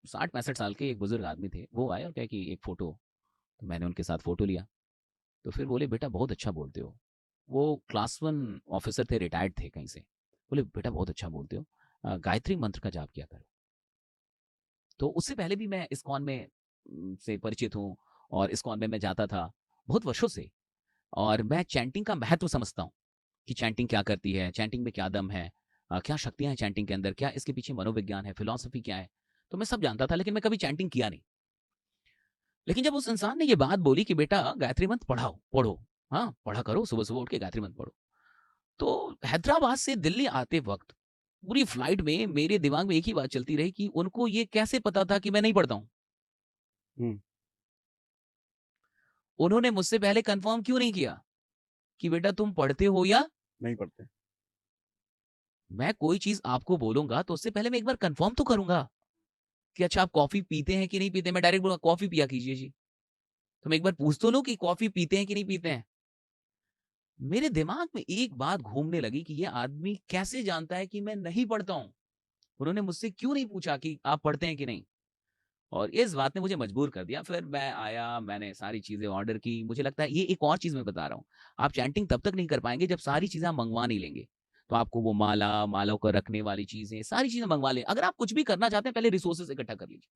60-65 साल के एक बुज़ुर्ग आदमी थे। वो आए और कहे कि एक फ़ोटो। तो मैंने उनके साथ फ़ोटो लिया। तो फिर बोले, "बेटा बहुत अच्छा बोलते हो।" वो क्लास 1 ऑफ़िसर थे, रिटायर्ड थे कहीं से। बोले, "बेटा बहुत अच्छा बोलते हो। गायत्री मंत्र का जाप किया करो।" तो उससे पहले भी मैं इस्कॉन में से परिचित हूँ और इस्कॉन में मैं जाता था, बहुत वर्षों से। और मैं चैंटिंग का महत्व समझता हूँ, कि चैंटिंग क्या करती है, चैंटिंग में क्या दम है, क्या शक्तियाँ हैं चैंटिंग के अंदर, क्या इसके पीछे मनोविज्ञान है, फ़िलॉसफ़ी क्या है। तो मैं सब जानता था, लेकिन मैं कभी चैंटिंग किया नहीं। लेकिन जब उस इंसान ने ये बात बोली कि बेटा गायत्री मंत्र पढ़ो, हाँ, पढ़ा करो, सुबह-सुबह उठ के गायत्री मंत्र पढ़ो। तो हैदराबाद से दिल्ली आते वक़्त पूरी फ्लाइट में मेरे दिमाग में एक ही बात चलती रही कि उनको ये कैसे पता था कि मैं नहीं पढ़ता हूँ? हुँ, उन्होंने मुझसे पहले कन्फर्म क्यों नहीं किया कि बेटा तुम पढ़ते हो या नहीं पढ़ते। मैं कोई चीज़ आपको बोलूँगा तो उससे पहले मैं एक बार कन्फर्म तो करूँगा कि अच्छा आप कॉफ़ी पीते हैं कि नहीं पीते? मैं डायरेक्ट बोलूँगा कॉफ़ी पिया कीजिए जी। तो मैं एक बार पूछ तो लूँ कि कॉफ़ी पीते हैं कि नहीं पीते हैं? मेरे दिमाग में एक बात घूमने लगी कि ये आदमी कैसे जानता है कि मैं नहीं पढ़ता हूँ? उन्होंने मुझसे क्यों नहीं पूछा कि आप पढ़ते हैं कि नहीं? और इस बात ने मुझे मजबूर कर दिया। फिर मैं आया, मैंने सारी चीज़ें ऑर्डर की। मुझे लगता है ये एक और चीज़ मैं बता रहा हूँ। आप चैंटिंग तब तक नहीं कर पाएँगे जब सारी चीज़ें आप मँगवा नहीं लेंगे। तो आपको वो माला, मालाओं को रखने वाली चीज़ें, सारी चीज़ें मँगवा लें। अगर आप कुछ भी करना चाहते हैं पहले रिसोर्सेज़ इकट्ठा कर लीजिए।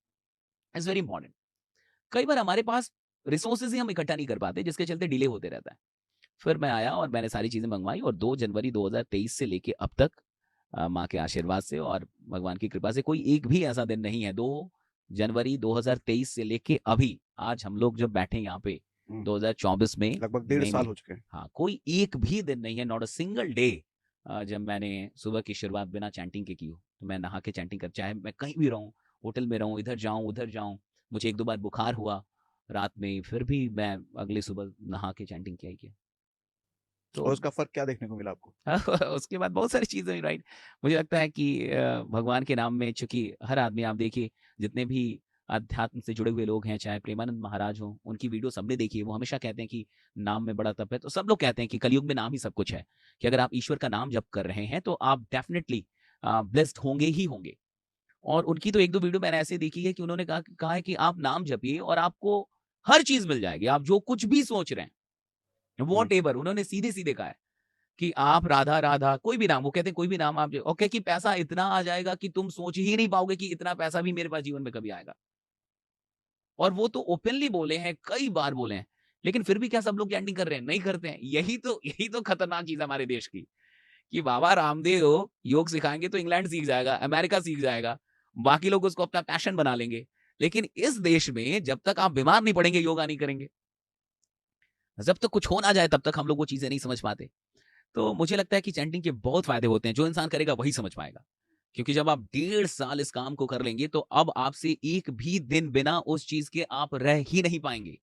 It's very important. कई बार हमारे पास रिसोर्सेज़ ही हम इकट्ठा नहीं कर पाते जिसके चलते डिले होते रहता है। फिर मैं आया और मैंने सारी चीज़ें मँगवाई और 2 जनवरी 2023 से लेके अब तक माँ के आशीर्वाद से और भगवान की कृपा से कोई एक भी ऐसा दिन नहीं है 2 जनवरी 2023 से लेके अभी आज हम लोग जब बैठे हैं यहाँ पे हुँ, 2024 में लगभग डेढ़ मई साल में, हो चुके हैं। हाँ, कोई एक भी दिन नहीं है नॉट अ सिंगल डे जब मैंने सुबह की शुरुआत बिना चैंटिंग के की हो। तो मैं नहा के चैंटिंग कर चाहे मैं कहीं भी रहूँ, होटल में रहूँ, इधर जाऊँ, उधर जाऊँ। मुझे 1-2 बार बुखार हुआ रात में, फिर भी मैं अगली सुबह नहा के चैंटिंग किया ही किया। तो और उसका फ़र्क क्या देखने को मिला आपको? उसके बाद बहुत सारी चीज़ें हुई राइट। मुझे लगता है कि भगवान के नाम में चूँकि हर आदमी आप देखिए जितने भी अध्यात्म से जुड़े हुए लोग हैं, चाहे प्रेमानंद महाराज हों, उनकी वीडियो सबने देखी है। वो हमेशा कहते हैं कि नाम में बड़ा तप है। तो सब लोग कहते हैं कि कलयुग में नाम ही सब कुछ है, कि अगर आप ईश्वर का नाम जप कर रहे हैं, तो आप डेफ़िनिटली ब्लेस्ड होंगे ही होंगे। और उनकी तो 1-2 वीडियो मैंने ऐसे देखी है कि उन्होंने कहा है कि आप नाम जपिए और आपको हर चीज़ मिल जाएगी। आप जो कुछ भी सोच रहे हैं, हुँ, व्हाटएवर उन्होंने सीधे-सीधे कहा है कि आप राधा, राधा कोई भी नाम, वो कहते हैं कोई भी नाम आप जो ओके कि पैसा इतना आ जाएगा कि तुम सोच ही नहीं पाओगे कि इतना पैसा भी मेरे पास जीवन में कभी आएगा। और वो तो ओपनली बोले हैं, कई बार बोले हैं। लेकिन फिर भी क्या सब लोग चैंटिंग कर रहे हैं? नहीं करते हैं। यही तो खतरनाक चीज़ है हमारे देश की, कि बाबा रामदेव योग सिखाएँगे तो इंग्लैंड सीख जाएगा, अमेरिका सीख जाएगा, बाकी लोग उसको अपना पैशन बना लेंगे। लेकिन इस देश में जब तक आप बीमार नहीं पड़ेंगे, योगा नहीं करेंगे। जब तक कुछ हो ना जाए तब तक हम लोग वो चीज़ें नहीं समझ पाते। तो मुझे लगता है कि चैंटिंग के बहुत फ़ायदे होते हैं, जो इंसान करेगा वही समझ पाएगा। क्योंकि जब आप 1.5 साल इस काम को कर लेंगे तो अब आपसे एक भी दिन बिना उस चीज़ के आप रह ही नहीं पाएँगे।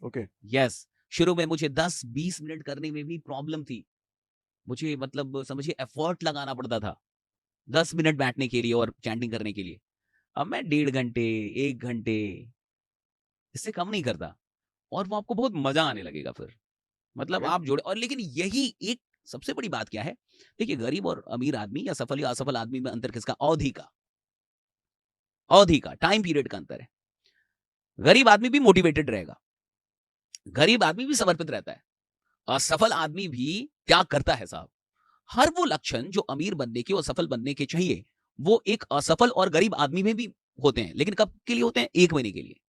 ओके। यस, शुरू में मुझे 10-20 मिनट करने में भी प्रॉब्लम थी। मुझे मतलब समझिए एफर्ट लगाना पड़ता था, 10 मिनट बैठने के लिए और चैंटिंग करने के लिए। अब मैं 1.5 घंटे, 1 घंटे, इससे कम नहीं करता और वो आपको बहुत मज़ा आने लगेगा फिर। मतलब राइट। आप जुड़े और लेकिन यही एक सबसे बड़ी बात क्या है? देखिए गरीब और अमीर आदमी या सफल या असफल आदमी में अंतर किसका? अवधि का, टाइम पीरियड का अंतर है। गरीब आदमी भी मोटिवेटेड रहेगा, गरीब आदमी भी समर्पित रहता है, असफल आदमी भी त्याग करता है साहब। हर वो लक्षण जो अमीर बनने के और सफल बनने के चाहिए, वो एक असफल और गरीब आदमी में भी होते हैं। लेकिन कब के लिए होते हैं? 1 महीने के लिए,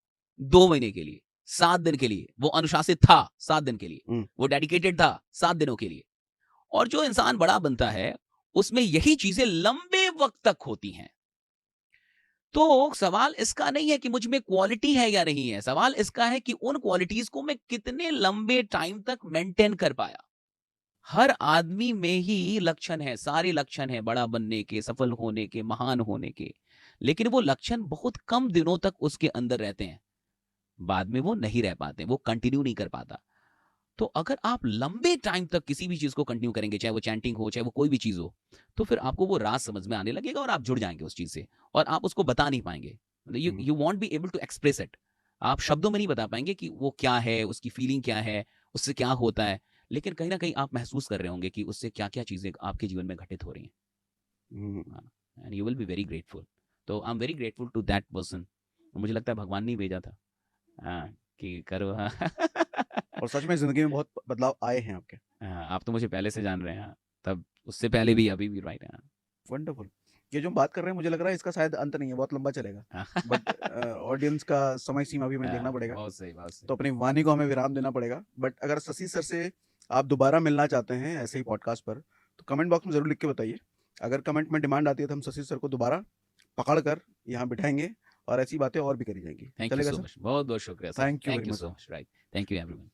2 महीने के लिए, 7 दिन के लिए। वो अनुशासित था 7 दिन के लिए, हुँ, वो डेडिकेटेड था 7 दिनों के लिए। और जो इंसान बड़ा बनता है, उसमें यही चीज़ें लंबे वक़्त तक होती हैं। तो सवाल इसका नहीं है कि मुझ में क्वालिटी है या नहीं है, सवाल इसका है कि उन क्वालिटीज़ को मैं कितने लंबे टाइम तक मेंटेन कर पाया। हर आदमी में ही लक्षण है, सारे लक्षण हैं बड़ा बनने के, सफल होने के, महान होने के। लेकिन वो लक्षण बहुत कम दिनों तक उसके अंदर रहते हैं। बाद में वो नहीं रह पाते, वो कंटिन्यू नहीं कर पाता। तो अगर आप लंबे टाइम तक किसी भी चीज़ को कंटिन्यू करेंगे, चाहे वो चैंटिंग हो, चाहे वो कोई भी चीज़ हो, तो फिर आपको वो राज़ समझ में आने लगेगा और आप जुड़ जाएँगे उस चीज़ से और आप उसको बता नहीं पाएँगे। You um, you won't be able to express it. आप शब्दों में नहीं बता पाएँगे कि वो क्या है, उसकी फीलिंग क्या है, उससे क्या होता है। लेकिन कहीं न कहीं आप महसूस कर रहे होंगे कि उससे क्या-क्या चीज़ें आपके जीवन में घटित हो रही हैं। हुँ। हाँ, and you will be very grateful. तो I am very grateful to that person. मुझे लगता है भगवान ने ही भेजा था। हाँ, कि करो हाँ। और सच में ज़िंदगी में बहुत बदलाव आए हैं आपके। हाँ, आप तो मुझे पहले से जान रहे हैं। हाँ, तब उससे पहले भी, अभी भी राइट है। वंडरफुल। ये जो हम बात कर रहे हैं मुझे लग रहा है इसका शायद अंत नहीं है, बहुत लंबा चलेगा। हाँ, बट ऑडियंस का समय सीमा भी हमें देखना हाँ, पड़ेगा। बहुत सही, बहुत तो सही। अपनी वाणी को हमें विराम देना पड़ेगा। बट अगर शशि सर से आप दोबारा मिलना चाहते हैं ऐसे ही पॉडकास्ट पर, तो कमेंट बॉक्स में ज़रूर लिख के बताइए। अगर कमेंट में डिमांड आती है तो हम शशि सर को दोबारा पकड़ कर यहाँ बिठाएँगे और ऐसी बातें और भी करी जाएँगी। थैंक यू चलेगा सो सर? मच। बहुत-बहुत शुक्रिया sir. Thank you thank very you much so sir. Much. Right. Thank you everyone.